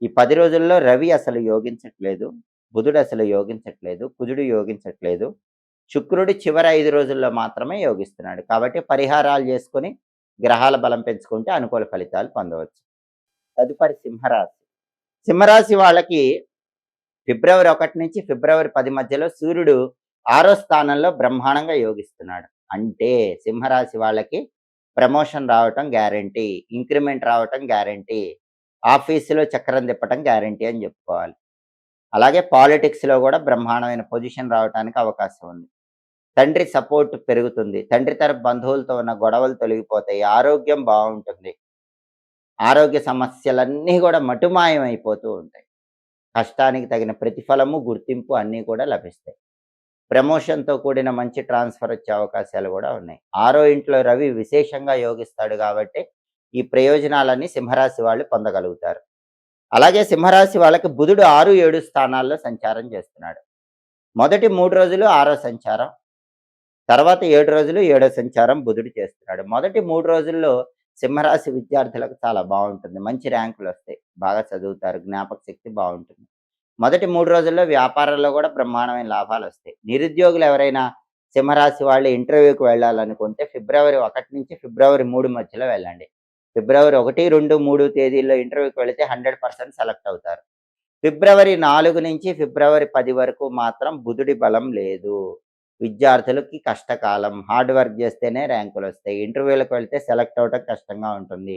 ఈ 10 రోజుల్లో రవి అసలు యోగించట్లేదు. బుధుడు అసలు యోగించట్లేదు. కుజుడు యోగించట్లేదు. శుక్రుడు చివరి 5 రోజుల్లో మాత్రమే యోగిస్తున్నాడు. కాబట్టి పరిహారాలు చేసుకొని గ్రహాల బలం పెంచుకుంటే అనుకూల ఫలితాలు పొందవచ్చు. తదుపరి సింహరాశి. సింహరాశి వాళ్ళకి ఫిబ్రవరి 1 నుంచి ఫిబ్రవరి 10 మధ్యలో సూర్యుడు 6వ స్థానంలో బ్రహ్మాండంగా యోగిస్తున్నాడు. అంటే సింహరాశి వాళ్ళకి ప్రమోషన్ రావటం గ్యారంటీ, ఇంక్రిమెంట్ రావటం గ్యారంటీ, ఆఫీసులో చక్రం తిప్పటం గ్యారంటీ అని చెప్పుకోవాలి. అలాగే పాలిటిక్స్‌లో కూడా బ్రహ్మాండమైన పొజిషన్ రావటానికి అవకాశం ఉంది. తండ్రి సపోర్ట్ పెరుగుతుంది. తండ్రి తరపు బంధువులతో ఉన్న గొడవలు తొలగిపోతాయి. ఆరోగ్యం బావుంటుంది. ఆరోగ్య సమస్యలన్నీ కూడా మటుమాయమైపోతూ ఉంటాయి. కష్టానికి తగిన ప్రతిఫలము, గుర్తింపు అన్నీ కూడా లభిస్తాయి. ప్రమోషన్‌తో కూడిన మంచి ట్రాన్స్‌ఫర్ వచ్చే అవకాశాలు కూడా ఉన్నాయి. 6వ ఇంట్లో రవి విశేషంగా యోగిస్తాడు కాబట్టి ఈ ప్రయోజనాలన్నీ సింహరాశి వాళ్ళు పొందగలుగుతారు. అలాగే సింహరాశి వాళ్ళకి బుధుడు 6, 7 స్థానాల్లో సంచారం చేస్తున్నాడు. మొదటి 3 రోజులు 6వ సంచారం, తర్వాత 7 రోజులు 7వ సంచారం బుధుడు చేస్తున్నాడు. మొదటి 3 రోజుల్లో సింహరాశి విద్యార్థులకు చాలా బావుంటుంది. మంచి ర్యాంకులొస్తాయి. బాగా చదువుతారు. జ్ఞాపక శక్తి బావుంటుంది. మొదటి 3 రోజుల్లో వ్యాపారంలో కూడా బ్రహ్మాండమైన లాభాలొస్తాయి. నిరుద్యోగులు ఎవరైనా సింహరాశి వాళ్ళు ఇంటర్వ్యూకి వెళ్ళాలనుకుంటే ఫిబ్రవరి 1 నుంచి ఫిబ్రవరి 3 మధ్యలో వెళ్ళండి. ఫిబ్రవరి 1, 2, 3 తేదీల్లో ఇంటర్వ్యూకి వెళితే 100% సెలెక్ట్ అవుతారు. ఫిబ్రవరి 4 నుంచి ఫిబ్రవరి 10 వరకు మాత్రం బుధుడి బలం లేదు. విద్యార్థులకి కష్టకాలం. హార్డ్ వర్క్ చేస్తేనే ర్యాంకులొస్తాయి. ఇంటర్వ్యూలకు వెళ్తే సెలెక్ట్ అవ్వటం కష్టంగా ఉంటుంది.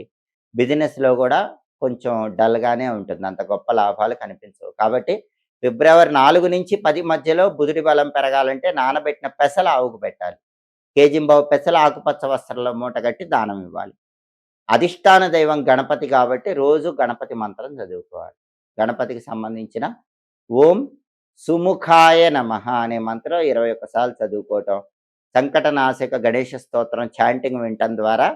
బిజినెస్‌లో కూడా కొంచెం డల్‌గానే ఉంటుంది. అంత గొప్ప లాభాలు కనిపించవు. కాబట్టి ఫిబ్రవరి 4 నుంచి 10 మధ్యలో బుధుడి బలం పెరగాలంటే నానబెట్టిన పెసలు ఆవుకు పెట్టాలి. కేజింబావు పెసలు ఆకుపచ్చ వస్త్రంలో మూటగట్టి దానం ఇవ్వాలి. అధిష్టాన దైవం గణపతి కాబట్టి రోజు గణపతి మంత్రం చదువుకోవాలి. గణపతికి సంబంధించిన ఓం సుముఖాయ నమః అనే మంత్రం 21 సార్లు చదువుకోవటం, సంకటనాశక గణేష స్తోత్రం చాంటింగ్ వినటం ద్వారా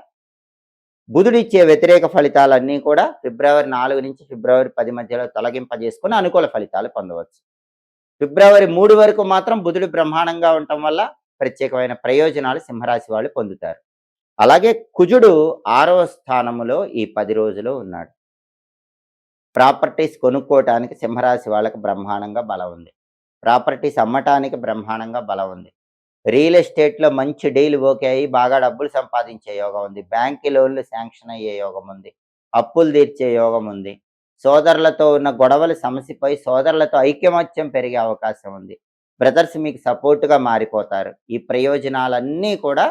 బుధుడిచ్చే వ్యతిరేక ఫలితాలన్నీ కూడా ఫిబ్రవరి 4 నుంచి ఫిబ్రవరి 10 మధ్యలో తొలగింపజేసుకొని అనుకూల ఫలితాలు పొందవచ్చు. ఫిబ్రవరి 3 వరకు మాత్రం బుధుడు బ్రహ్మాండంగా ఉండటం వల్ల ప్రత్యేకమైన ప్రయోజనాలు సింహరాశి వాళ్ళు పొందుతారు. అలాగే కుజుడు 6వ స్థానములో ఈ 10 రోజులు ఉన్నాడు. ప్రాపర్టీస్ కొనుక్కోవటానికి సింహరాశి వాళ్ళకి బ్రహ్మాండంగా బలం ఉంది. ప్రాపర్టీస్ అమ్మటానికి బ్రహ్మాండంగా బలం ఉంది. రియల్ ఎస్టేట్‌లో మంచి డీల్ ఓకే అయ్యి బాగా డబ్బులు సంపాదించే యోగం ఉంది. బ్యాంక్ లోన్‌లు శాంక్షన్ అయ్యే యోగం ఉంది. అప్పులు తీర్చే యోగం ఉంది. సోదరులతో ఉన్న గొడవలు సమసిపోయి సోదరులతో ఐకమత్యం పెరిగే అవకాశం ఉంది. బ్రదర్స్ మీకు సపోర్ట్‌గా మారిపోతారు. ఈ ప్రయోజనాలన్నీ కూడా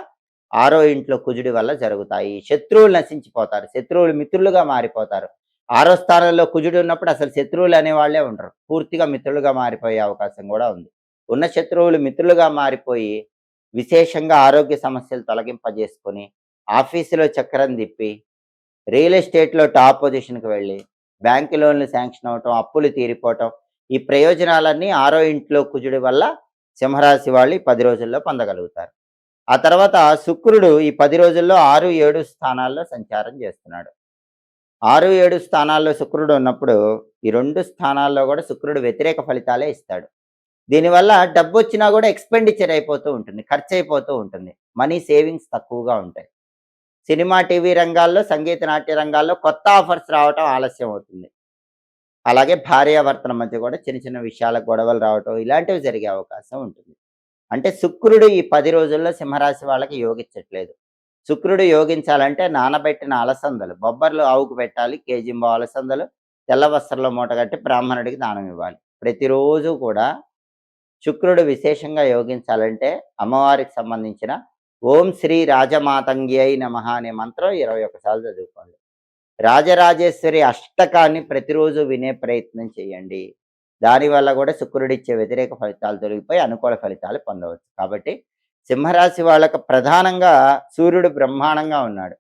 6వ ఇంట్లో కుజుడి వల్ల జరుగుతాయి. శత్రువులు నశించిపోతారు. శత్రువులు మిత్రులుగా మారిపోతారు. 6వ స్థానంలో కుజుడు ఉన్నప్పుడు అసలు శత్రువులు అనేవాళ్ళే ఉండరు. పూర్తిగా మిత్రులుగా మారిపోయే అవకాశం కూడా ఉంది. ఉన్న శత్రువులు మిత్రులుగా మారిపోయి విశేషంగా ఆరోగ్య సమస్యలు తొలగింపజేసుకొని ఆఫీసులో చక్రం తిప్పి రియల్ ఎస్టేట్‌లో టాప్ పొజిషన్‌కి వెళ్ళి బ్యాంక్ లోన్‌లు శాంక్షన్ అవ్వటం, అప్పులు తీరిపోవటం ఈ ప్రయోజనాలన్నీ 6వ ఇంట్లో కుజుడి వల్ల సింహరాశి వాళ్ళు ఈ 10 రోజుల్లో పొందగలుగుతారు. ఆ తర్వాత శుక్రుడు ఈ 10 రోజుల్లో 6, 7 స్థానాల్లో సంచారం చేస్తున్నాడు. 6, 7 స్థానాల్లో శుక్రుడు ఉన్నప్పుడు ఈ 2 స్థానాల్లో కూడా శుక్రుడు వ్యతిరేక ఫలితాలే ఇస్తాడు. దీనివల్ల డబ్బొచ్చినా కూడా ఎక్స్‌పెండిచర్ అయిపోతూ ఉంటుంది. ఖర్చయిపోతూ ఉంటుంది. మనీ సేవింగ్స్ తక్కువగా ఉంటాయి. సినిమా, టీవీ రంగాల్లో, సంగీత, నాట్య రంగాల్లో కొత్త ఆఫర్స్ రావటం ఆలస్యం అవుతుంది. అలాగే భార్యాభర్తల మధ్య కూడా చిన్న చిన్న విషయాలకు గొడవలు రావటం ఇలాంటివి జరిగే అవకాశం ఉంటుంది. అంటే శుక్రుడు ఈ 10 రోజుల్లో సింహరాశి వాళ్ళకి యోగించట్లేదు. శుక్రుడు యోగించాలంటే నానబెట్టిన అలసందలు, బొబ్బర్లు ఆవుకు పెట్టాలి. కేజింబావు అలసందలు తెల్ల వస్త్రంలో మూటగట్టి బ్రాహ్మణుడికి దానం ఇవ్వాలి. ప్రతిరోజు కూడా శుక్రుడు విశేషంగా యోగించాలంటే అమ్మవారికి సంబంధించిన ఓం శ్రీ రాజమాతంగ్యై నమః అనే మంత్రం 21 సార్లు చదువుకోండి. రాజరాజేశ్వరి అష్టకాన్ని ప్రతిరోజు వినే ప్రయత్నం చేయండి. దానివల్ల కూడా శుక్రుడిచ్చే వ్యతిరేక ఫలితాలు తొలగిపోయి అనుకూల ఫలితాలు పొందవచ్చు. కాబట్టి సింహరాశి వాళ్ళకు ప్రధానంగా సూర్యుడు బ్రహ్మాండంగా ఉన్నాడు.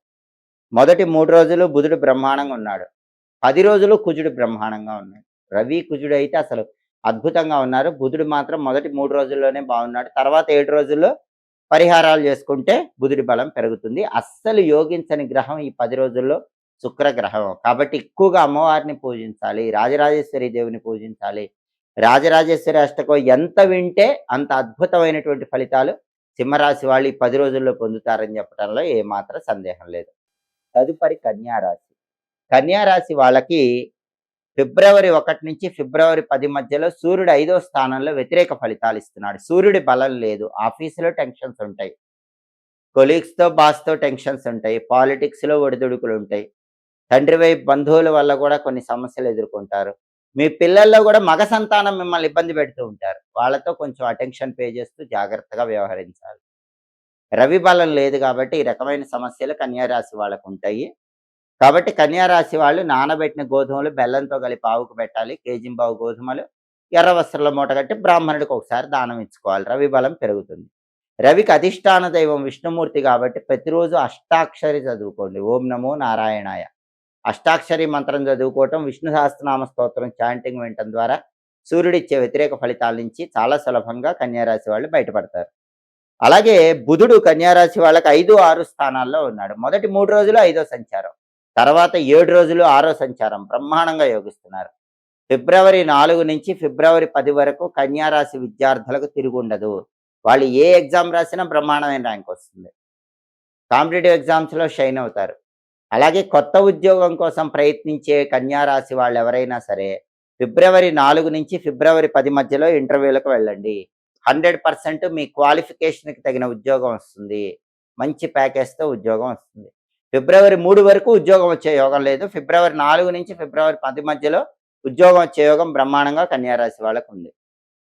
మొదటి 3 రోజులు బుధుడు బ్రహ్మాండంగా ఉన్నాడు. 10 రోజులు కుజుడు బ్రహ్మాండంగా ఉన్నాడు. రవి కుజుడు అయితే అసలు అద్భుతంగా ఉన్నారు. బుధుడు మాత్రం మొదటి 3 రోజుల్లోనే బాగున్నాడు. తర్వాత 7 రోజుల్లో పరిహారాలు చేసుకుంటే బుధుడి బలం పెరుగుతుంది. అస్సలు యోగించని గ్రహం ఈ 10 రోజుల్లో శుక్రగ్రహం. కాబట్టి ఎక్కువగా అమ్మవారిని పూజించాలి. రాజరాజేశ్వరి దేవిని పూజించాలి. రాజరాజేశ్వరి అష్టకం ఎంత వింటే అంత అద్భుతమైనటువంటి ఫలితాలు సింహరాశి వాళ్ళు ఈ 10 రోజుల్లో పొందుతారని చెప్పడంలో ఏమాత్రం సందేహం లేదు. తదుపరి కన్యా రాశి. కన్యా రాశి వాళ్ళకి ఫిబ్రవరి 1 నుంచి ఫిబ్రవరి 10 మధ్యలో సూర్యుడు 5వ స్థానంలో వ్యతిరేక ఫలితాలు ఇస్తున్నాడు. సూర్యుడి బలం లేదు. ఆఫీసులో టెన్షన్స్ ఉంటాయి. కొలీగ్స్‌తో, బాస్‌తో టెన్షన్స్ ఉంటాయి. పాలిటిక్స్‌లో ఒడిదుడుకులుంటాయి. తండ్రి వైపు బంధువుల వల్ల కూడా కొన్ని సమస్యలు ఎదుర్కొంటారు. మీ పిల్లల్లో కూడా మగ సంతానం మిమ్మల్ని ఇబ్బంది పెడుతూ ఉంటారు. వాళ్ళతో కొంచెం అటెన్షన్ పే చేస్తూ జాగ్రత్తగా వ్యవహరించాలి. రవి బలం లేదు కాబట్టి ఈ రకమైన సమస్యలు కన్యా రాశి వాళ్ళకుంటాయి. కాబట్టి కన్యా రాశి వాళ్ళు నానబెట్టిన గోధుమలు బెల్లంతో కలిపి ఆవుకు పెట్టాలి. కేజింబావు గోధుమలు ఎర్ర వస్త్రంలో మూట కట్టి బ్రాహ్మణుడికి ఒకసారి దానం ఇచ్చుకోవాలి. రవి బలం పెరుగుతుంది. రవికి అధిష్టాన దైవం విష్ణుమూర్తి కాబట్టి ప్రతిరోజు అష్టాక్షరి చదువుకోండి. ఓం నమో నారాయణాయ. అష్టాక్షరి మంత్రం చదువుకోవటం, విష్ణు సహస్రనామ స్తోత్రం చాంటింగ్ వినటం ద్వారా సూర్యుడిచ్చే వ్యతిరేక ఫలితాల నుంచి చాలా సులభంగా కన్యా రాశి వాళ్ళు బయటపడతారు. అలాగే బుధుడు కన్యా రాశి వాళ్ళకి 5, 6 స్థానాల్లో ఉన్నాడు. మొదటి 3 రోజులు 5వ సంచారం, తర్వాత 7 రోజులు 6వ సంచారం బ్రహ్మాండంగా యోగిస్తున్నారు. ఫిబ్రవరి 4 నుంచి ఫిబ్రవరి 10 వరకు కన్యా రాశి విద్యార్థులకు తిరుగుండదు. వాళ్ళు ఏ ఎగ్జామ్ రాసినా బ్రహ్మాండమైన ర్యాంక్ వస్తుంది. కాంపిటేటివ్ ఎగ్జామ్స్‌లో షైన్ అవుతారు. అలాగే కొత్త ఉద్యోగం కోసం ప్రయత్నించే కన్యా రాశి వాళ్ళు ఎవరైనా సరే ఫిబ్రవరి 4 నుంచి ఫిబ్రవరి 10 మధ్యలో ఇంటర్వ్యూలకు వెళ్ళండి. 100% మీ క్వాలిఫికేషన్‌కి తగిన ఉద్యోగం వస్తుంది. మంచి ప్యాకేజ్‌తో ఉద్యోగం వస్తుంది. ఫిబ్రవరి 3 వరకు ఉద్యోగం వచ్చే యోగం లేదు. ఫిబ్రవరి 4 నుంచి ఫిబ్రవరి 10 మధ్యలో ఉద్యోగం వచ్చే యోగం బ్రహ్మాండంగా కన్యా రాశి వాళ్ళకు ఉంది.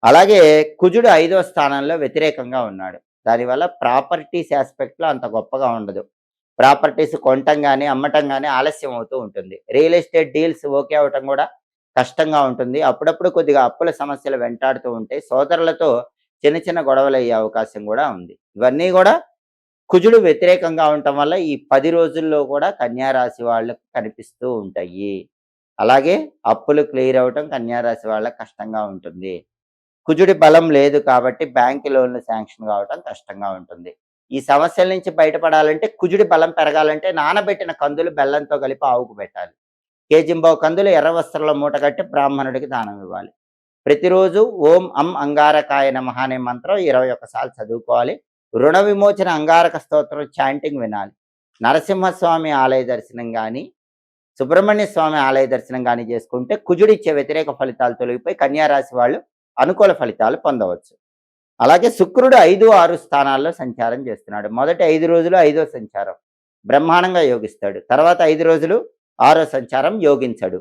అలాగే కుజుడు 5వ స్థానంలో వ్యతిరేకంగా ఉన్నాడు. దానివల్ల ప్రాపర్టీస్ యాస్పెక్ట్‌లో అంత గొప్పగా ఉండదు. ప్రాపర్టీస్ కొనటం గాని, అమ్మటం గాని ఆలస్యం అవుతూ ఉంటుంది. రియల్ ఎస్టేట్ డీల్స్ ఓకే అవ్వటం కూడా కష్టంగా ఉంటుంది. అప్పుడప్పుడు కొద్దిగా అప్పుల సమస్యలు వెంటాడుతూ ఉంటాయి. సోదరులతో చిన్న చిన్న గొడవలయ్యే అవకాశం కూడా ఉంది. ఇవన్నీ కూడా కుజుడు వ్యతిరేకంగా ఉండటం వల్ల ఈ 10 రోజుల్లో కూడా కన్యా రాశి వాళ్ళకు కనిపిస్తూ ఉంటాయి. అలాగే అప్పులు క్లియర్ అవ్వటం కన్యా రాశి వాళ్ళకి కష్టంగా ఉంటుంది. కుజుడి బలం లేదు కాబట్టి బ్యాంక్ లోన్లు శాంక్షన్ కావటం కష్టంగా ఉంటుంది. ఈ సమస్యల నుంచి బయటపడాలంటే కుజుడి బలం పెరగాలంటే నానబెట్టిన కందులు బెల్లంతో కలిపి ఆవుకు పెట్టాలి. కేజింబావు కందులు ఎర్ర వస్త్రంలో మూట కట్టి బ్రాహ్మణుడికి దానం ఇవ్వాలి. ప్రతిరోజు ఓం అం అంగారకాయ నమః అనే మంత్రం 21 సార్లు చదువుకోవాలి. రుణ విమోచన అంగారక స్తోత్రం చాంటింగ్ వినాలి. నరసింహస్వామి ఆలయ దర్శనం కానీ, సుబ్రహ్మణ్య స్వామి ఆలయ దర్శనం కానీ చేసుకుంటే కుజుడిచ్చే వ్యతిరేక ఫలితాలు తొలగిపోయి కన్యా రాశి వాళ్ళు అనుకూల ఫలితాలు పొందవచ్చు. అలాగే శుక్రుడు 5, 6 స్థానాల్లో సంచారం చేస్తున్నాడు. మొదటి 5 రోజులు 5వ సంచారం బ్రహ్మాండంగా యోగిస్తాడు. తర్వాత 5 రోజులు 6వ సంచారం యోగించడు.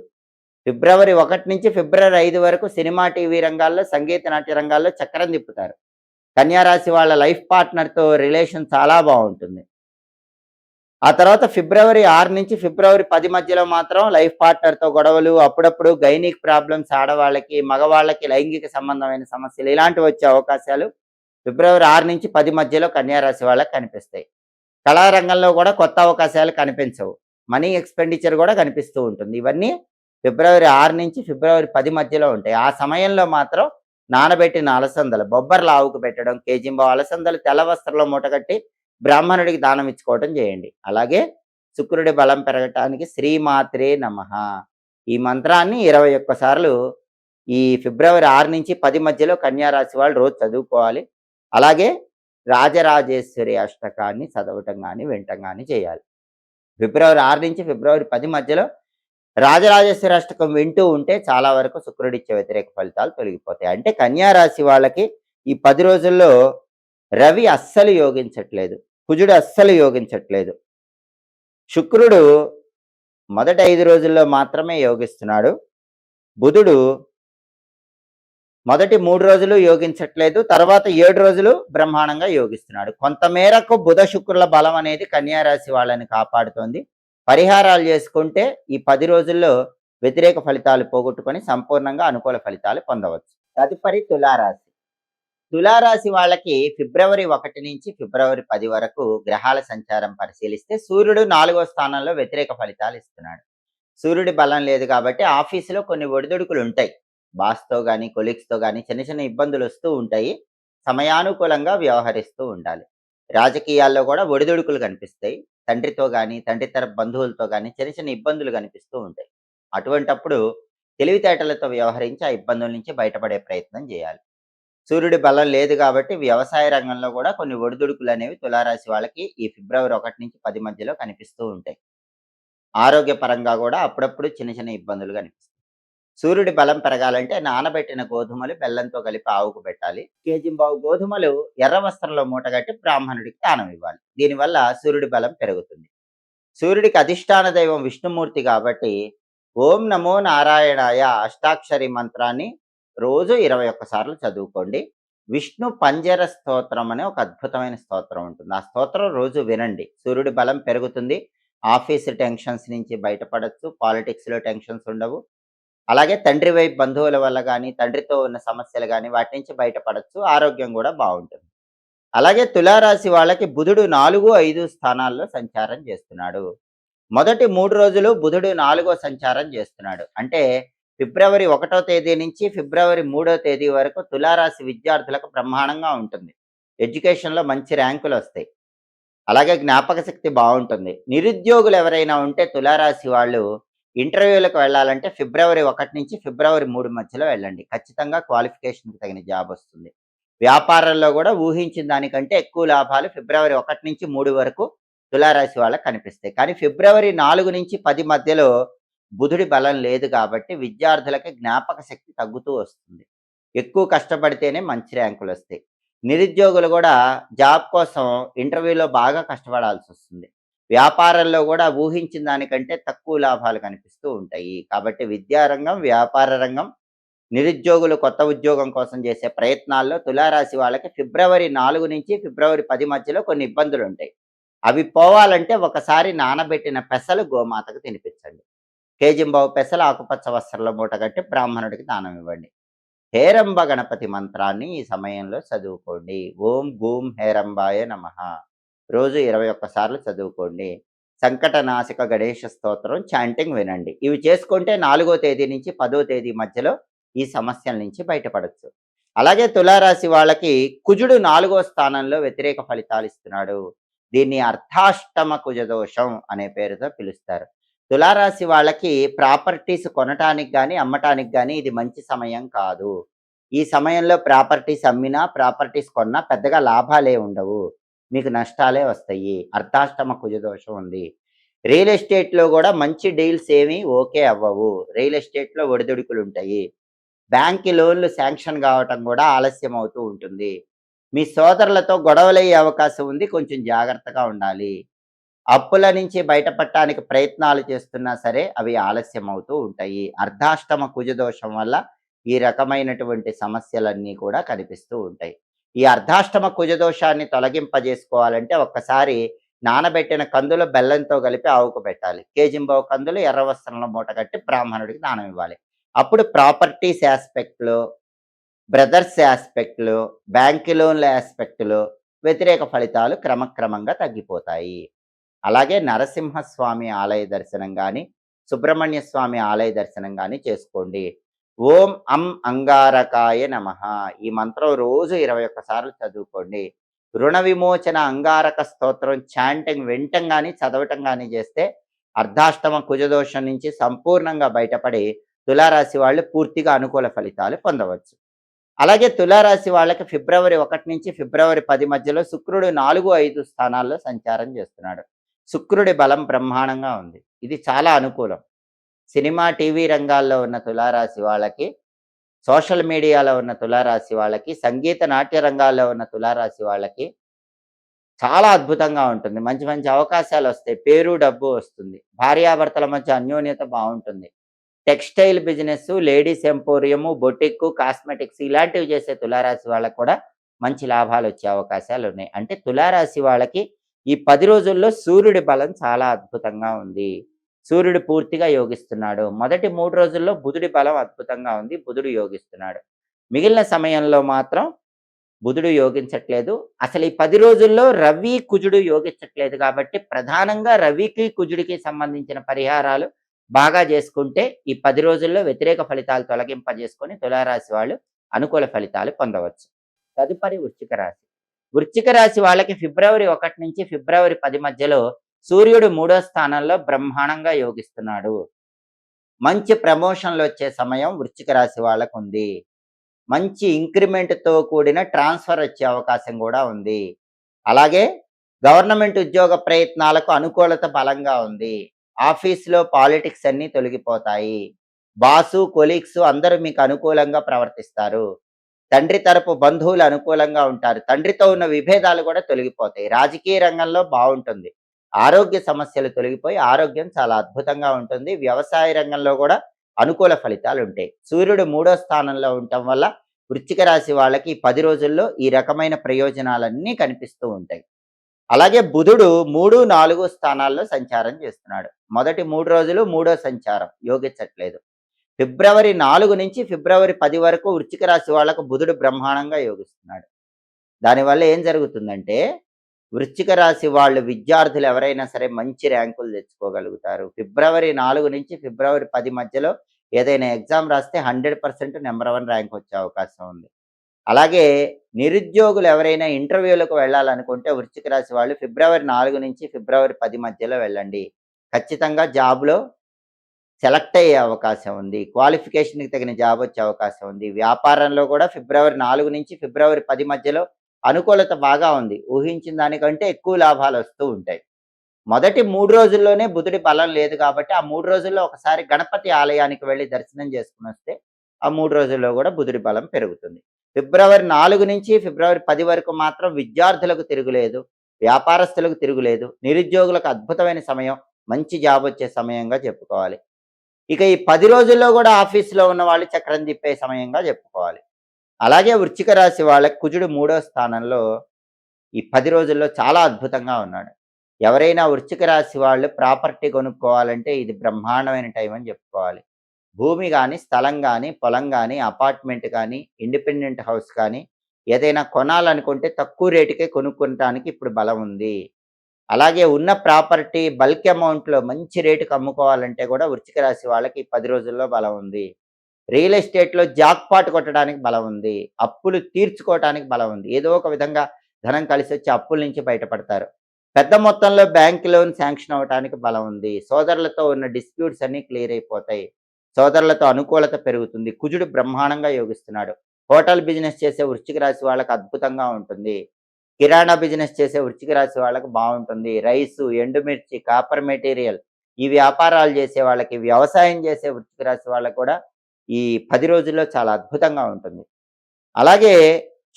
ఫిబ్రవరి 1 నుంచి ఫిబ్రవరి 5 వరకు సినిమా, టీవీ రంగాల్లో, సంగీత నాట్య రంగాల్లో చక్రం తిప్పుతారు. కన్యా రాశి వాళ్ళ లైఫ్ పార్ట్నర్‌తో రిలేషన్ చాలా బాగుంటుంది. ఆ తర్వాత ఫిబ్రవరి 6 నుంచి ఫిబ్రవరి 10 మధ్యలో మాత్రం లైఫ్ పార్ట్నర్‌తో గొడవలు, అప్పుడప్పుడు గైనిక్ ప్రాబ్లమ్స్ ఆడవాళ్ళకి, మగవాళ్ళకి లైంగిక సంబంధమైన సమస్యలు ఇలాంటివి వచ్చే అవకాశాలు ఫిబ్రవరి 6 నుంచి 10 మధ్యలో కన్యా రాశి వాళ్ళకి కనిపిస్తాయి. కళారంగంలో కూడా కొత్త అవకాశాలు కనిపించవు. మనీ ఎక్స్‌పెండిచర్ కూడా కనిపిస్తూ ఉంటుంది. ఇవన్నీ ఫిబ్రవరి 6 నుంచి ఫిబ్రవరి 10 మధ్యలో ఉంటాయి. ఆ సమయంలో మాత్రం నానబెట్టిన అలసందలు బొబ్బర్ల ఆవుకు పెట్టడం, కేజింబావు అలసందలు తెల్ల వస్త్రంలో మూటగట్టి బ్రాహ్మణుడికి దానం ఇచ్చుకోవటం చేయండి. అలాగే శుక్రుడి బలం పెరగటానికి శ్రీమాత్రే నమః ఈ మంత్రాన్ని 21 సార్లు ఈ ఫిబ్రవరి 6 నుంచి 10 మధ్యలో కన్యా రాశి వాళ్ళు రోజు చదువుకోవాలి. అలాగే రాజరాజేశ్వరి అష్టకాన్ని చదవటం కానీ వినటం కానీ చేయాలి. ఫిబ్రవరి 6 నుంచి ఫిబ్రవరి 10 మధ్యలో రాజరాజేశ్వరి అష్టకం వింటూ ఉంటే చాలా వరకు శుక్రుడిచ్చే వ్యతిరేక ఫలితాలు తొలగిపోతాయి. అంటే కన్యా రాశి వాళ్ళకి ఈ 10 రోజుల్లో రవి అస్సలు యోగించట్లేదు. కుజుడు అస్సలు యోగించట్లేదు. శుక్రుడు మొదటి 5 రోజుల్లో మాత్రమే యోగిస్తున్నాడు. బుధుడు మొదటి 3 రోజులు యోగించట్లేదు. తర్వాత 7 రోజులు బ్రహ్మాండంగా యోగిస్తున్నాడు. కొంతమేరకు బుధ శుక్రుల బలం అనేది కన్యా రాశి వాళ్ళని కాపాడుతోంది. పరిహారాలు చేసుకుంటే ఈ 10 రోజుల్లో వ్యతిరేక ఫలితాలు పోగొట్టుకొని సంపూర్ణంగా అనుకూల ఫలితాలు పొందవచ్చు. తదుపరి తులారాశి. తులారాశి వాళ్ళకి ఫిబ్రవరి 1 నుంచి ఫిబ్రవరి 10 వరకు గ్రహాల సంచారం పరిశీలిస్తే సూర్యుడు 4వ స్థానంలో వ్యతిరేక ఫలితాలు ఇస్తున్నాడు. సూర్యుడి బలం లేదు కాబట్టి ఆఫీసులో కొన్ని ఒడిదుడుకులు ఉంటాయి. బాస్‌తో గాని, కొలీగ్స్‌తో గాని చిన్న చిన్న ఇబ్బందులు వస్తూ ఉంటాయి. సమయానుకూలంగా వ్యవహరిస్తూ ఉండాలి. రాజకీయాల్లో కూడా ఒడిదుడుకులు కనిపిస్తాయి. తండ్రితో గాని, తండ్రి తరపు బంధువులతో గాని చిన్న చిన్న ఇబ్బందులు కనిపిస్తూ ఉంటాయి. అటువంటప్పుడు తెలివితేటలతో వ్యవహరించి ఆ ఇబ్బందుల నుంచి బయటపడే ప్రయత్నం చేయాలి. సూర్యుడి బలం లేదు కాబట్టి వ్యవసాయ రంగంలో కూడా కొన్ని ఒడిదుడుకులనేవి తులారాశి వాళ్ళకి ఈ ఫిబ్రవరి 1 నుంచి 10 మధ్యలో కనిపిస్తూ ఉంటాయి. ఆరోగ్యపరంగా కూడా అప్పుడప్పుడు చిన్న చిన్న ఇబ్బందులు కనిపిస్తాయి. సూర్యుడి బలం పెరగాలంటే నానబెట్టిన గోధుమలు బెల్లంతో కలిపి ఆవుకు పెట్టాలి. కేజింబావు గోధుమలు ఎర్ర వస్త్రంలో మూటగట్టి బ్రాహ్మణుడికి దానం ఇవ్వాలి. దీనివల్ల సూర్యుడి బలం పెరుగుతుంది. సూర్యుడికి అధిష్టాన దైవం విష్ణుమూర్తి కాబట్టి ఓం నమో నారాయణాయ అష్టాక్షరి మంత్రాన్ని రోజు 21 సార్లు చదువుకోండి. విష్ణు పంజర స్తోత్రం అనే ఒక అద్భుతమైన స్తోత్రం ఉంటుంది. ఆ స్తోత్రం రోజు వినండి. సూర్యుడి బలం పెరుగుతుంది. ఆఫీసు టెన్షన్స్ నుంచి బయటపడొచ్చు. పాలిటిక్స్‌లో టెన్షన్స్ ఉండవు. అలాగే తండ్రి వైపు బంధువుల వల్ల గానీ, తండ్రితో ఉన్న సమస్యలు గానీ వాటి నుంచి బయటపడొచ్చు. ఆరోగ్యం గూడా బావుంటుంది. అలాగే తులారాశి వాళ్ళకి బుధుడు 4, 5 స్థానాల్లో సంచారం చేస్తున్నాడు. మొదటి 3 రోజులు బుధుడు 4వ సంచారం చేస్తున్నాడు. అంటే ఫిబ్రవరి 1వ తేదీ నుంచి ఫిబ్రవరి 3వ తేదీ వరకు తులారాశి విద్యార్థులకు బ్రహ్మాండంగా ఉంటుంది. ఎడ్యుకేషన్‌లో మంచి ర్యాంకులొస్తాయి. అలాగే జ్ఞాపక శక్తి బావుంటుంది. నిరుద్యోగులు ఎవరైనా ఉంటే తులారాశి వాళ్ళు ఇంటర్వ్యూలకు వెళ్ళాలంటే ఫిబ్రవరి 1 నుంచి ఫిబ్రవరి 3 మధ్యలో వెళ్ళండి. ఖచ్చితంగా క్వాలిఫికేషన్‌కి తగిన జాబ్ వస్తుంది. వ్యాపారంలో కూడా ఊహించిన దానికంటే ఎక్కువ లాభాలు ఫిబ్రవరి 1 నుంచి 3 వరకు తులారాశి వాళ్ళకి కనిపిస్తాయి. కానీ ఫిబ్రవరి 4 నుంచి 10 మధ్యలో బుధుడి బలం లేదు కాబట్టి విద్యార్థులకి జ్ఞాపక శక్తి తగ్గుతూ వస్తుంది. ఎక్కువ కష్టపడితేనే మంచి ర్యాంకులొస్తాయి. నిరుద్యోగులు కూడా జాబ్ కోసం ఇంటర్వ్యూలో బాగా కష్టపడాల్సొస్తుంది. వ్యాపారంలో కూడా ఊహించిన దానికంటే తక్కువ లాభాలు కనిపిస్తూ ఉంటాయి. కాబట్టి విద్యారంగం, వ్యాపార రంగం, నిరుద్యోగులు కొత్త ఉద్యోగం కోసం చేసే ప్రయత్నాల్లో తులారాశి వాళ్ళకి ఫిబ్రవరి 4 నుంచి ఫిబ్రవరి 10 మధ్యలో కొన్ని ఇబ్బందులుంటాయి. అవి పోవాలంటే ఒకసారి నానబెట్టిన పెసలు గోమాతకు తినిపించండి. కేజింబావు పెసలు ఆకుపచ్చ వస్త్రంలో మూటగట్టి బ్రాహ్మణుడికి దానం ఇవ్వండి. హేరంబ గణపతి మంత్రాన్ని ఈ సమయంలో చదువుకోండి. ఓం గూం హేరంబాయ నమః రోజు 21 సార్లు చదువుకోండి. సంకటనాశక గణేష స్తోత్రం చాంటింగ్ వినండి. ఇవి చేసుకుంటే 4వ తేదీ నుంచి 10వ తేదీ మధ్యలో ఈ సమస్యల నుంచి బయటపడొచ్చు. అలాగే తులారాశి వాళ్ళకి కుజుడు 4వ స్థానంలో వ్యతిరేక ఫలితాలు ఇస్తున్నాడు. దీన్ని అర్ధాష్టమ కుజదోషం అనే పేరుతో పిలుస్తారు. తులారాశి వాళ్ళకి ప్రాపర్టీస్ కొనటానికి గానీ, అమ్మటానికి గానీ ఇది మంచి సమయం కాదు. ఈ సమయంలో ప్రాపర్టీస్ అమ్మినా, ప్రాపర్టీస్ కొన్నా పెద్దగా లాభాలే ఉండవు. మీకు నష్టాలే వస్తాయి. అర్ధాష్టమ కుజదోషం ఉంది. రియల్ ఎస్టేట్‌లో గూడా మంచి డీల్స్ ఏమీ ఓకే అవ్వవు. రియల్ ఎస్టేట్‌లో ఒడిదుడుకులుంటాయి. బ్యాంక్ లోన్‌లు శాంక్షన్ కావటం గూడా ఆలస్యం అవుతూ ఉంటుంది. మీ సోదరులతో గొడవలయ్యే అవకాశం ఉంది. కొంచెం జాగ్రత్తగా ఉండాలి. అప్పుల నుంచి బయటపడటానికి ప్రయత్నాలు చేస్తున్నా సరే అవి ఆలస్యం అవుతూ ఉంటాయి. అర్ధాష్టమ కుజదోషం వల్ల ఈ రకమైనటువంటి సమస్యలన్నీ కూడా కనిపిస్తూ ఉంటాయి. ఈ అర్ధాష్టమ కుజదోషాన్ని తొలగింపజేసుకోవాలంటే ఒక్కసారి నానబెట్టిన కందులు బెల్లంతో కలిపి ఆవుకు పెట్టాలి. కేజింబావు కందులు ఎర్ర వస్త్రంలో మూటగట్టి బ్రాహ్మణుడికి దానం ఇవ్వాలి. అప్పుడు ప్రాపర్టీస్ యాస్పెక్ట్‌లో, బ్రదర్స్ యాస్పెక్ట్‌లో, బ్యాంక్ లోన్ల యాస్పెక్ట్‌లో వ్యతిరేక ఫలితాలు క్రమక్రమంగా తగ్గిపోతాయి. అలాగే నరసింహస్వామి ఆలయ దర్శనం గాని, సుబ్రహ్మణ్య స్వామి ఆలయ దర్శనం గాని చేసుకోండి. ఓం అం అంగారకాయ నమః ఈ మంత్రం రోజు 21 సార్లు చదువుకోండి. రుణ విమోచన అంగారక స్తోత్రం చాంటింగ్ వినటం గాని, చదవటం గాని చేస్తే అర్ధాష్టమ కుజదోషం నుంచి సంపూర్ణంగా బయటపడి తులారాశి వాళ్ళు పూర్తిగా అనుకూల ఫలితాలు పొందవచ్చు. అలాగే తులారాశి వాళ్ళకి ఫిబ్రవరి 1 నుంచి ఫిబ్రవరి 10 మధ్యలో శుక్రుడు 4, 5 స్థానాల్లో సంచారం చేస్తున్నాడు. శుక్రుడి బలం బ్రహ్మాండంగా ఉంది. ఇది చాలా అనుకూలం. సినిమా, టీవీ రంగాల్లో ఉన్న తులారాశి వాళ్ళకి, సోషల్ మీడియాలో ఉన్న తులారాశి వాళ్ళకి, సంగీత, నాట్య రంగాల్లో ఉన్న తులారాశి వాళ్ళకి చాలా అద్భుతంగా ఉంటుంది. మంచి మంచి అవకాశాలొస్తాయి. పేరు, డబ్బు వస్తుంది. భార్యాభర్తల మధ్య అన్యోన్యత బావుంటుంది. Textile business, ladies emporium, boutique, cosmetics ఇలాంటివి చేసే తులారాశి వాళ్ళకి కూడా మంచి లాభాలొచ్చే అవకాశాలున్నాయి. అంటే తులారాశి వాళ్ళకి ఈ 10 రోజుల్లో సూర్యుడి బలం చాలా అద్భుతంగా ఉంది. సూర్యుడు పూర్తిగా యోగిస్తున్నాడు. మొదటి 3 రోజుల్లో బుధుడి బలం అద్భుతంగా ఉంది. బుధుడు యోగిస్తున్నాడు. మిగిలిన సమయంలో మాత్రం బుధుడు యోగించట్లేదు. అసలు ఈ 10 రోజుల్లో రవి, కుజుడు యోగించట్లేదు కాబట్టి ప్రధానంగా రవికి, కుజుడికి సంబంధించిన పరిహారాలు బాగా చేసుకుంటే ఈ 10 రోజుల్లో వ్యతిరేక ఫలితాలు తొలగింపజేసుకొని తులారాశి వాళ్ళు అనుకూల ఫలితాలు పొందవచ్చు. తదుపరి వృశ్చిక రాశి. వృశ్చిక రాశి వాళ్ళకి ఫిబ్రవరి 1 నుంచి ఫిబ్రవరి 10 మధ్యలో సూర్యుడు 3వ స్థానంలో బ్రహ్మాండంగా యోగిస్తున్నాడు. మంచి ప్రమోషన్‌లు వచ్చే సమయం వృశ్చిక రాశి వాళ్ళకుంది. మంచి ఇంక్రిమెంట్‌తో కూడిన ట్రాన్స్‌ఫర్ వచ్చే అవకాశం గూడా ఉంది. అలాగే గవర్నమెంట్ ఉద్యోగ ప్రయత్నాలకు అనుకూలత బలంగా ఉంది. ఆఫీస్‌లో పాలిటిక్స్ అన్నీ తొలగిపోతాయి. బాసు, కొలీగ్స్ అందరూ మీకు అనుకూలంగా ప్రవర్తిస్తారు. తండ్రి తరపు బంధువులు అనుకూలంగా ఉంటారు. తండ్రితో ఉన్న విభేదాలు కూడా తొలగిపోతాయి. రాజకీయ రంగంలో బావుంటుంది. ఆరోగ్య సమస్యలు తొలగిపోయి ఆరోగ్యం చాలా అద్భుతంగా ఉంటుంది. వ్యవసాయ రంగంలో కూడా అనుకూల ఫలితాలుంటాయి. సూర్యుడు 3వ స్థానంలో ఉండటం వల్ల వృశ్చిక రాశి వాళ్ళకి ఈ 10 రోజుల్లో ఈ రకమైన ప్రయోజనాలన్నీ కనిపిస్తూ ఉంటాయి. అలాగే బుధుడు 3, 4 స్థానాల్లో సంచారం చేస్తున్నాడు. మొదటి 3 రోజులు మూడో సంచారం యోగించట్లేదు. ఫిబ్రవరి 4 నుంచి ఫిబ్రవరి 10 వరకు వృశ్చిక రాశి వాళ్ళకు బుధుడు బ్రహ్మాండంగా యోగిస్తున్నాడు. దానివల్ల ఏం జరుగుతుందంటే, వృశ్చిక రాశి వాళ్ళు విద్యార్థులు ఎవరైనా సరే మంచి ర్యాంకులు తెచ్చుకోగలుగుతారు. ఫిబ్రవరి 4 నుంచి ఫిబ్రవరి 10 మధ్యలో ఏదైనా ఎగ్జామ్ రాస్తే 100% నంబర్ 1 ర్యాంక్ వచ్చే అవకాశం ఉంది. అలాగే నిరుద్యోగులు ఎవరైనా ఇంటర్వ్యూలకు వెళ్ళాలనుకుంటే వృశ్చిక రాశి వాళ్ళు ఫిబ్రవరి 4 నుంచి ఫిబ్రవరి 10 మధ్యలో వెళ్ళండి. ఖచ్చితంగా జాబ్‌లో సెలెక్ట్ అయ్యే అవకాశం ఉంది. క్వాలిఫికేషన్‌కి తగిన జాబ్ వచ్చే అవకాశం ఉంది. వ్యాపారంలో కూడా ఫిబ్రవరి 4 నుంచి ఫిబ్రవరి 10 మధ్యలో అనుకూలత బాగా ఉంది. ఊహించిన దానికంటే ఎక్కువ లాభాలొస్తూ ఉంటాయి. మొదటి 3 రోజుల్లోనే బుధుడి బలం లేదు కాబట్టి, ఆ 3 రోజుల్లో ఒకసారి గణపతి ఆలయానికి వెళ్లి దర్శనం చేసుకొనొస్తే, ఆ 3 రోజుల్లో కూడా బుధుడి బలం పెరుగుతుంది. ఫిబ్రవరి 4 నుంచి ఫిబ్రవరి 10 వరకు మాత్రం విద్యార్థులకు తిరుగులేదు. వ్యాపారస్తులకు తిరుగులేదు. నిరుద్యోగులకు అద్భుతమైన సమయం. మంచి జాబ్ వచ్చే సమయంగా చెప్పుకోవాలి. ఇక ఈ 10 రోజుల్లో కూడా ఆఫీస్‌లో ఉన్నవాళ్ళు చక్రం తిప్పే సమయంగా చెప్పుకోవాలి. అలాగే వృశ్చిక రాశి వాళ్ళకి కుజుడు 3వ స్థానంలో ఈ 10 రోజుల్లో చాలా అద్భుతంగా ఉన్నాడు. ఎవరైనా వృశ్చిక రాశి వాళ్ళు ప్రాపర్టీ కొనుక్కోవాలంటే ఇది బ్రహ్మాండమైన టైం అని చెప్పుకోవాలి. భూమి గాని, స్థలం గాని, పొలం గాని, అపార్ట్మెంట్ గాని, ఇండిపెండెంట్ హౌస్ కానీ ఏదైనా కొనాలనుకుంటే తక్కువ రేటుకే కొనుక్కోవటానికి ఇప్పుడు బలం ఉంది. అలాగే ఉన్న ప్రాపర్టీ బల్క్ అమౌంట్‌లో మంచి రేటుకి అమ్ముకోవాలంటే కూడా వృశ్చిక రాశి వాళ్ళకి 10 రోజుల్లో బలం ఉంది. రియల్ ఎస్టేట్‌లో జాక్‌పాట్ కొట్టడానికి బలం ఉంది. అప్పులు తీర్చుకోవటానికి బలం ఉంది. ఏదో ఒక విధంగా ధనం కలిసొచ్చి అప్పుల నుంచి బయటపడతారు. పెద్ద మొత్తంలో బ్యాంక్ లోన్ శాంక్షన్ అవ్వటానికి బలం ఉంది. సోదరులతో ఉన్న డిస్ప్యూట్స్ అన్నీ క్లియర్ అయిపోతాయి. సోదరులతో అనుకూలత పెరుగుతుంది. కుజుడు బ్రహ్మాండంగా యోగిస్తున్నాడు. హోటల్ బిజినెస్ చేసే వృశ్చిక రాశి వాళ్ళకి అద్భుతంగా ఉంటుంది. కిరాణా బిజినెస్ చేసే వృశ్చిక రాశి వాళ్ళకి బావుంటుంది. రైసు, ఎండుమిర్చి, కాపర్ మెటీరియల్ ఈ వ్యాపారాలు చేసే వాళ్ళకి, వ్యవసాయం చేసే వృశ్చిక రాశి వాళ్ళకి కూడా ఈ 10 రోజుల్లో చాలా అద్భుతంగా ఉంటుంది. అలాగే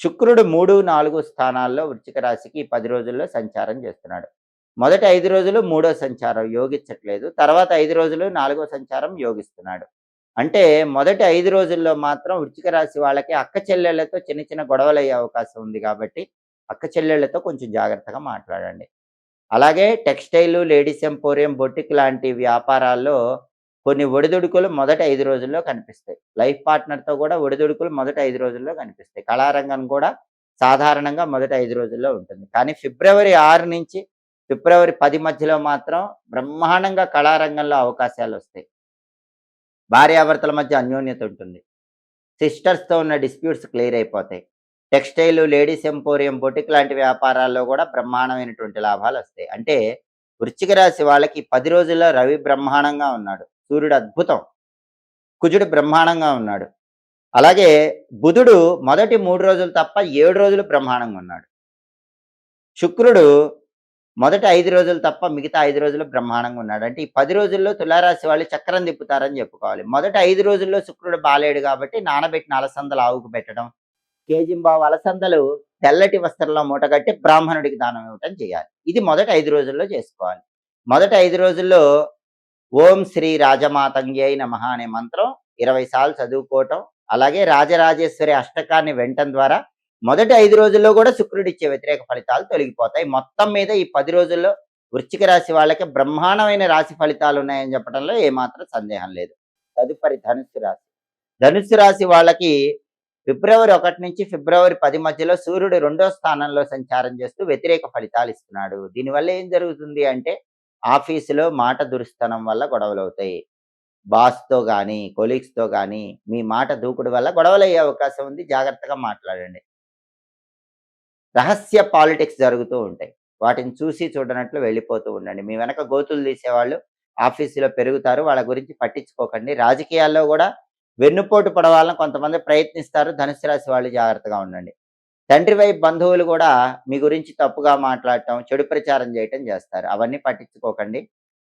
శుక్రుడు 3, 4 స్థానాల్లో వృశ్చిక రాశికి ఈ 10 రోజుల్లో సంచారం చేస్తున్నాడు. మొదటి 5 రోజులు మూడో సంచారం యోగించట్లేదు. తర్వాత 5 రోజులు నాలుగో సంచారం యోగిస్తున్నాడు. అంటే మొదటి 5 రోజుల్లో మాత్రం వృశ్చిక రాశి వాళ్ళకి అక్క చెల్లెళ్ళతో చిన్న చిన్న గొడవలయ్యే అవకాశం ఉంది కాబట్టి, అక్క చెల్లెళ్ళతో కొంచెం జాగ్రత్తగా మాట్లాడండి. అలాగే టెక్స్‌టైలు, లేడీస్ ఎంపోరియం, బొటిక్ లాంటి వ్యాపారాల్లో కొన్ని ఒడిదుడుకులు మొదటి 5 రోజుల్లో కనిపిస్తాయి. లైఫ్ పార్ట్నర్‌తో కూడా ఒడిదుడుకులు మొదటి 5 రోజుల్లో కనిపిస్తాయి. కళారంగం కూడా సాధారణంగా మొదటి 5 రోజుల్లో ఉంటుంది. కానీ ఫిబ్రవరి 6 నుంచి ఫిబ్రవరి 10 మధ్యలో మాత్రం బ్రహ్మాండంగా కళారంగంలో అవకాశాలొస్తాయి. భార్యాభర్తల మధ్య అన్యోన్యత ఉంటుంది. సిస్టర్స్‌తో ఉన్న డిస్ప్యూట్స్ క్లియర్ అయిపోతాయి. టెక్స్‌టైలు, లేడీస్ ఎంపోరియం, బొటిక్ లాంటి వ్యాపారాల్లో కూడా బ్రహ్మాండమైనటువంటి లాభాలొస్తాయి. అంటే వృశ్చిక రాశి వాళ్ళకి 10 రోజుల్లో రవి బ్రహ్మాండంగా ఉన్నాడు. సూర్యుడు అద్భుతం. కుజుడు బ్రహ్మాండంగా ఉన్నాడు. అలాగే బుధుడు మొదటి 3 రోజులు తప్ప 7 రోజులు బ్రహ్మాండంగా ఉన్నాడు. శుక్రుడు మొదటి 5 రోజులు తప్ప మిగతా 5 రోజులు బ్రహ్మాండంగా ఉన్నాడు. అంటే ఈ 10 రోజుల్లో తులారాశి వాళ్ళు చక్రం తిప్పుతారని చెప్పుకోవాలి. మొదటి 5 రోజుల్లో శుక్రుడు బాలేడు కాబట్టి నానబెట్టిన అలసందలు ఆవుకు పెట్టడం, కేజింబావు అలసందలు తెల్లటి వస్త్రంలో మూటగట్టి బ్రాహ్మణుడికి దానం ఇవ్వటం చేయాలి. ఇది మొదటి 5 రోజుల్లో చేసుకోవాలి. మొదటి 5 రోజుల్లో ఓం శ్రీ రాజమాతంగ్యై నమః అనే మంత్రం 20 సార్లు చదువుకోవటం, అలాగే రాజరాజేశ్వరి అష్టకాన్ని వినటం ద్వారా మొదటి 5 రోజుల్లో కూడా శుక్రుడిచ్చే వ్యతిరేక ఫలితాలు తొలగిపోతాయి. మొత్తం మీద ఈ 10 రోజుల్లో వృశ్చిక రాశి వాళ్ళకి బ్రహ్మాండమైన రాశి ఫలితాలు ఉన్నాయని చెప్పడంలో ఏమాత్రం సందేహం లేదు. తదుపరి ధనుస్సు రాశి. ధనుస్సు రాశి వాళ్ళకి ఫిబ్రవరి 1 నుంచి ఫిబ్రవరి 10 మధ్యలో సూర్యుడు 2వ స్థానంలో సంచారం చేస్తూ వ్యతిరేక ఫలితాలు ఇస్తున్నాడు. దీనివల్ల ఏం జరుగుతుంది అంటే ఆఫీసులో మాట దురుస్తనం వల్ల గొడవలవుతాయి. బాస్‌తో గానీ, కొలీగ్స్‌తో గానీ మీ మాట దూకుడు వల్ల గొడవలయ్యే అవకాశం ఉంది. జాగ్రత్తగా మాట్లాడండి. రహస్య పాలిటిక్స్ జరుగుతూ ఉంటాయి. వాటిని చూసి చూడనట్లు వెళ్ళిపోతూ ఉండండి. మీ వెనక గోతులు తీసేవాళ్ళు ఆఫీసులో పెరుగుతారు. వాళ్ళ గురించి పట్టించుకోకండి. రాజకీయాల్లో గూడా వెన్నుపోటు పడవాలని కొంతమంది ప్రయత్నిస్తారు. ధనుసు రాశి వాళ్ళు జాగ్రత్తగా ఉండండి. తండ్రి వైపు బంధువులు కూడా మీ గురించి తప్పుగా మాట్లాడటం, చెడు ప్రచారం చేయటం చేస్తారు. అవన్నీ పట్టించుకోకండి.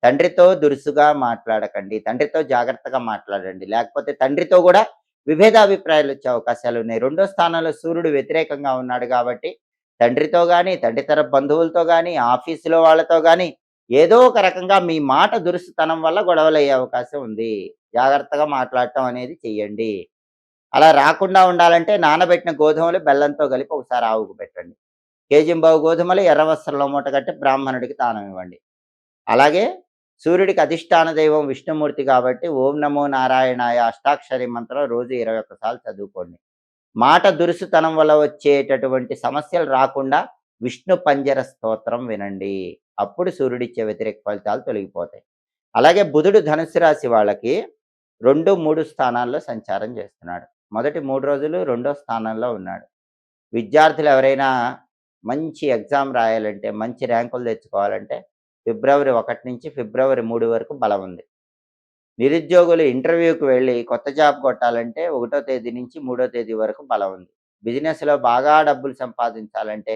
తండ్రితో దురుసుగా మాట్లాడకండి. తండ్రితో జాగ్రత్తగా మాట్లాడండి. లేకపోతే తండ్రితో కూడా విభేదాభిప్రాయాలు వచ్చే అవకాశాలు ఉన్నాయి. రెండో స్థానంలో సూర్యుడు వ్యతిరేకంగా ఉన్నాడు కాబట్టి తండ్రితో గాని, తండ్రి తరపు బంధువులతో గాని, ఆఫీసులో వాళ్ళతో గాని ఏదో ఒక రకంగా మీ మాట దురుసుతనం వల్ల గొడవలయ్యే అవకాశం ఉంది. జాగ్రత్తగా మాట్లాడటం అనేది చెయ్యండి. అలా రాకుండా ఉండాలంటే నానబెట్టిన గోధుమలు బెల్లంతో కలిపి ఒకసారి ఆవుకు పెట్టండి. కేజింబావు గోధుమలు ఎర్ర వస్త్రంలో మూట కట్టి బ్రాహ్మణుడికి దానం ఇవ్వండి. అలాగే సూర్యుడికి అధిష్టాన దైవం విష్ణుమూర్తి కాబట్టి ఓం నమో నారాయణాయ అష్టాక్షరి మంత్రం రోజు 21 సార్లు చదువుకోండి. మాట దురుసుతనం వల్ల వచ్చేటటువంటి సమస్యలు రాకుండా విష్ణు పంజర స్తోత్రం వినండి. అప్పుడు సూర్యుడిచ్చే వ్యతిరేక ఫలితాలు తొలగిపోతాయి. అలాగే బుధుడు ధనుసు రాశి వాళ్ళకి 2, 3 స్థానాల్లో సంచారం చేస్తున్నాడు. మొదటి 3 రోజులు రెండో స్థానంలో ఉన్నాడు. విద్యార్థులు ఎవరైనా మంచి ఎగ్జామ్ రాయాలంటే, మంచి ర్యాంకులు తెచ్చుకోవాలంటే ఫిబ్రవరి 1 నుంచి ఫిబ్రవరి 3 వరకు బలం ఉంది. నిరుద్యోగులు ఇంటర్వ్యూకి వెళ్ళి కొత్త జాబ్ కొట్టాలంటే 1వ తేదీ నుంచి 3వ తేదీ వరకు బలం ఉంది. బిజినెస్‌లో బాగా డబ్బులు సంపాదించాలంటే,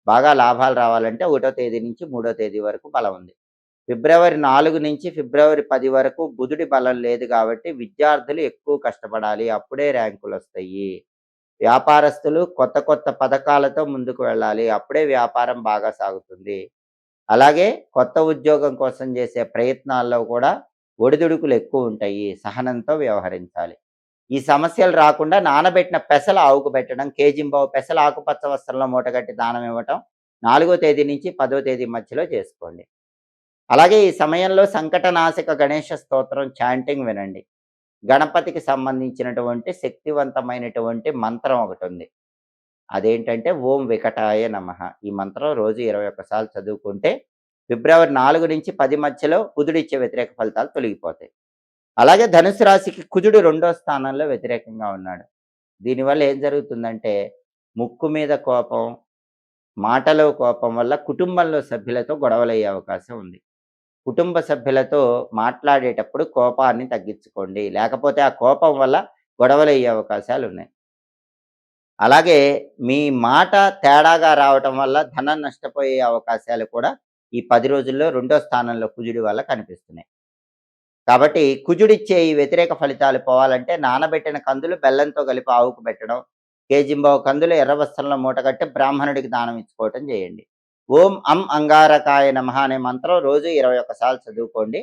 బాగా లాభాలు రావాలంటే 1వ తేదీ నుంచి 3వ తేదీ వరకు బలం ఉంది. ఫిబ్రవరి 4 నుంచి ఫిబ్రవరి 10 వరకు బుధుడి బలం లేదు కాబట్టి విద్యార్థులు ఎక్కువ కష్టపడాలి. అప్పుడే ర్యాంకులొస్తాయి. వ్యాపారస్తులు కొత్త కొత్త పథకాలతో ముందుకు వెళ్ళాలి. అప్పుడే వ్యాపారం బాగా సాగుతుంది. అలాగే కొత్త ఉద్యోగం కోసం చేసే ప్రయత్నాల్లో కూడా ఒడిదుడుకులు ఎక్కువ ఉంటాయి. సహనంతో వ్యవహరించాలి. ఈ సమస్యలు రాకుండా నానబెట్టిన పెసలు ఆవుకు పెట్టడం, కేజింబావు పెసలు ఆకుపచ్చ వస్త్రంలో మూటగట్టి దానం ఇవ్వటం 4వ తేదీ నుంచి 10వ తేదీ మధ్యలో చేసుకోండి. అలాగే ఈ సమయంలో సంకటనాశక గణేష స్తోత్రం చాంటింగ్ వినండి. గణపతికి సంబంధించినటువంటి శక్తివంతమైనటువంటి మంత్రం ఒకటి ఉంది. అదేంటంటే ఓం వికటాయ నమః. ఈ మంత్రం రోజు 21 సార్లు చదువుకుంటే ఫిబ్రవరి 4 నుంచి 10 మధ్యలో కుజుడిచ్చే వ్యతిరేక ఫలితాలు తొలగిపోతాయి. అలాగే ధనుసు రాశికి కుజుడు 2వ స్థానంలో వ్యతిరేకంగా ఉన్నాడు. దీనివల్ల ఏం జరుగుతుందంటే ముక్కు మీద కోపం, మాటలో కోపం వల్ల కుటుంబంలో సభ్యులతో గొడవలయ్యే అవకాశం ఉంది. కుటుంబ సభ్యులతో మాట్లాడేటప్పుడు కోపాన్ని తగ్గించుకోండి. లేకపోతే ఆ కోపం వల్ల గొడవలయ్యే అవకాశాలు ఉన్నాయి. అలాగే మీ మాట తేడాగా రావటం వల్ల ధనం నష్టపోయే అవకాశాలు కూడా ఈ 10 రోజుల్లో 2వ స్థానంలో కుజుడి వల్ల కనిపిస్తున్నాయి. కాబట్టి కుజుడిచ్చే ఈ వ్యతిరేక ఫలితాలు పోవాలంటే నానబెట్టిన కందులు బెల్లంతో కలిపి ఆవుకు పెట్టడం, కేజింబావు కందులు ఎర్ర వస్త్రంలో మూటగట్టి బ్రాహ్మణుడికి దానం ఇచ్చుకోవటం చేయండి. ఓం అంగారకాయ నమః అనే మంత్రం రోజు 21 సార్లు చదువుకోండి.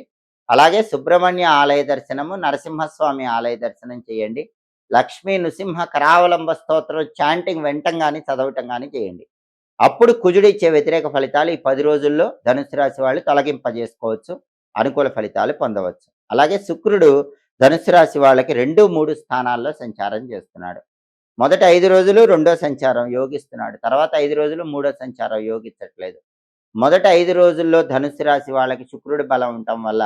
అలాగే సుబ్రహ్మణ్య ఆలయ దర్శనము, నరసింహస్వామి ఆలయ దర్శనం చేయండి. లక్ష్మీ నృసింహ కరావలంబ స్తోత్రం చాంటింగ్ వినటం కానీ చదవటం కానీ చేయండి. అప్పుడు కుజుడిచ్చే వ్యతిరేక ఫలితాలు ఈ 10 రోజుల్లో ధనుసు రాశి వాళ్ళు తొలగింపజేసుకోవచ్చు. అనుకూల ఫలితాలు పొందవచ్చు. అలాగే శుక్రుడు ధనుసు రాశి వాళ్ళకి 2, 3 స్థానాల్లో సంచారం చేస్తున్నాడు. మొదటి 5 రోజులు రెండో సంచారం యోగిస్తున్నాడు. తర్వాత 5 రోజులు మూడో సంచారం యోగించట్లేదు. మొదటి 5 రోజుల్లో ధనుసు రాశి వాళ్ళకి శుక్రుడి బలం ఉండటం వల్ల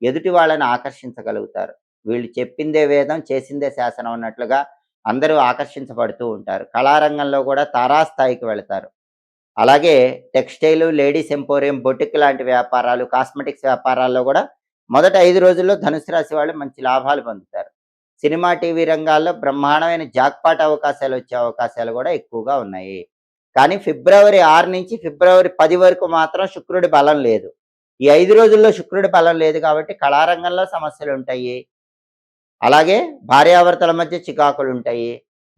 ఎదుటి వాళ్ళని ఆకర్షించగలుగుతారు. వీళ్ళు చెప్పిందే వేదం, చేసిందే శాసనం అన్నట్లుగా అందరూ ఆకర్షించబడుతూ ఉంటారు. కళారంగంలో కూడా తారాస్థాయికి వెళతారు. అలాగే టెక్స్టైల్, లేడీస్ ఎంపోరియం, బొటిక్ లాంటి వ్యాపారాలు, కాస్మెటిక్స్ వ్యాపారాల్లో కూడా మొదటి 5 రోజుల్లో ధనుసు రాశి వాళ్ళు మంచి లాభాలు పొందుతారు. సినిమా, టీవీ రంగాల్లో బ్రహ్మాండమైన జాక్పాట్ అవకాశాలు వచ్చే అవకాశాలు కూడా ఎక్కువగా ఉన్నాయి. కానీ ఫిబ్రవరి 6 నుంచి ఫిబ్రవరి 10 వరకు మాత్రం శుక్రుడి బలం లేదు. ఈ 5 రోజుల్లో శుక్రుడి బలం లేదు కాబట్టి కళారంగంలో సమస్యలు ఉంటాయి. అలాగే భార్యాభర్తల మధ్య చికాకులు ఉంటాయి.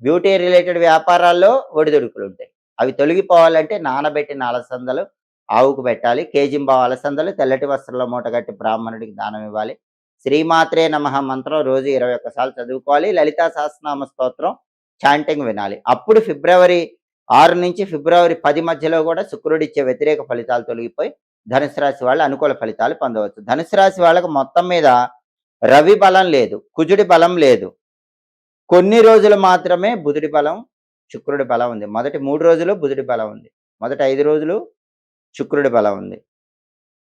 బ్యూటీ రిలేటెడ్ వ్యాపారాల్లో ఒడిదుడుకులు ఉంటాయి. అవి తొలగిపోవాలంటే నానబెట్టిన అలసందలు ఆవుకు పెట్టాలి. కేజింబావు అలసందలు తెల్లటి వస్త్రంలో మూటగట్టి బ్రాహ్మణుడికి దానం ఇవ్వాలి. శ్రీమాత్రే నమః మంత్రం రోజు 21 సార్లు చదువుకోవాలి. లలితా సహస్రనామ స్తోత్రం చాంటింగ్ వినాలి. అప్పుడు ఫిబ్రవరి 6 నుంచి ఫిబ్రవరి 10 మధ్యలో కూడా శుక్రుడిచ్చే వ్యతిరేక ఫలితాలు తొలగిపోయి ధనుసు రాశి వాళ్ళు అనుకూల ఫలితాలు పొందవచ్చు. ధనుసు రాశి వాళ్ళకు మొత్తం మీద రవి బలం లేదు, కుజుడి బలం లేదు. కొన్ని రోజులు మాత్రమే బుధుడి బలం, శుక్రుడి బలం ఉంది. మొదటి 3 రోజులు బుధుడి బలం ఉంది. మొదటి 5 రోజులు శుక్రుడి బలం ఉంది.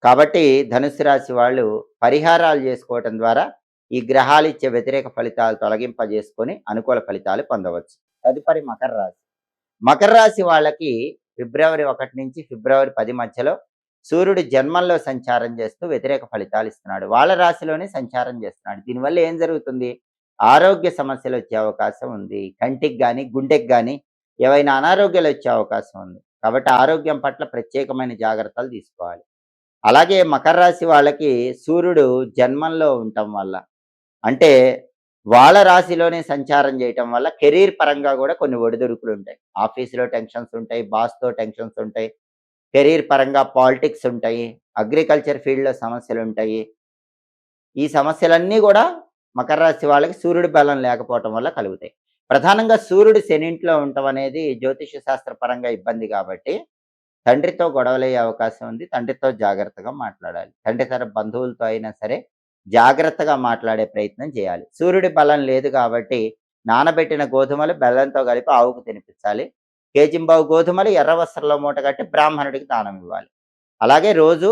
కాబట్టి ధనుసు రాశి వాళ్ళు పరిహారాలు చేసుకోవటం ద్వారా ఈ గ్రహాలు ఇచ్చే వ్యతిరేక ఫలితాలు తొలగింపజేసుకొని అనుకూల ఫలితాలు పొందవచ్చు. తదుపరి మకర రాశి. మకర రాశి వాళ్ళకి ఫిబ్రవరి 1 నుంచి ఫిబ్రవరి 10 మధ్యలో సూర్యుడు జన్మంలో సంచారం చేస్తూ వ్యతిరేక ఫలితాలు ఇస్తున్నాడు. వాళ్ళ రాశిలోనే సంచారం చేస్తున్నాడు. దీనివల్ల ఏం జరుగుతుంది? ఆరోగ్య సమస్యలు వచ్చే అవకాశం ఉంది. కంటికి గాని, గుండెకి గాని ఏవైనా అనారోగ్యాలు వచ్చే అవకాశం ఉంది. కాబట్టి ఆరోగ్యం పట్ల ప్రత్యేకమైన జాగ్రత్తలు తీసుకోవాలి. అలాగే మకర రాశి వాళ్ళకి సూర్యుడు జన్మంలో ఉండటం వల్ల అంటే వాళ్ళ రాశిలోనే సంచారం చేయటం వల్ల కెరీర్ పరంగా కూడా కొన్ని ఒడిదుడుకులుంటాయి. ఆఫీస్‌లో టెన్షన్స్ ఉంటాయి. బాస్‌తో టెన్షన్స్ ఉంటాయి. కెరీర్ పరంగా పాలిటిక్స్ ఉంటాయి. అగ్రికల్చర్ ఫీల్డ్‌లో సమస్యలుంటాయి. ఈ సమస్యలన్నీ గూడా మకర రాశి వాళ్ళకి సూర్యుడి బలం లేకపోవటం వల్ల కలుగుతాయి. ప్రధానంగా సూర్యుడు శనింట్లో ఉండటం అనేది జ్యోతిష శాస్త్ర పరంగా ఇబ్బంది కాబట్టి, తండ్రితో గొడవలయ్యే అవకాశం ఉంది. తండ్రితో జాగ్రత్తగా మాట్లాడాలి. తండ్రి తరపు బంధువులతో అయినా సరే జాగ్రత్తగా మాట్లాడే ప్రయత్నం చేయాలి. సూర్యుడి బలం లేదు కాబట్టి, నానబెట్టిన గోధుమలు బెల్లంతో కలిపి ఆవుకు తినిపించాలి. కేజింబావు గోధుమలు ఎర్ర వస్త్రంలో మూట కట్టి బ్రాహ్మణుడికి దానం ఇవ్వాలి. అలాగే రోజు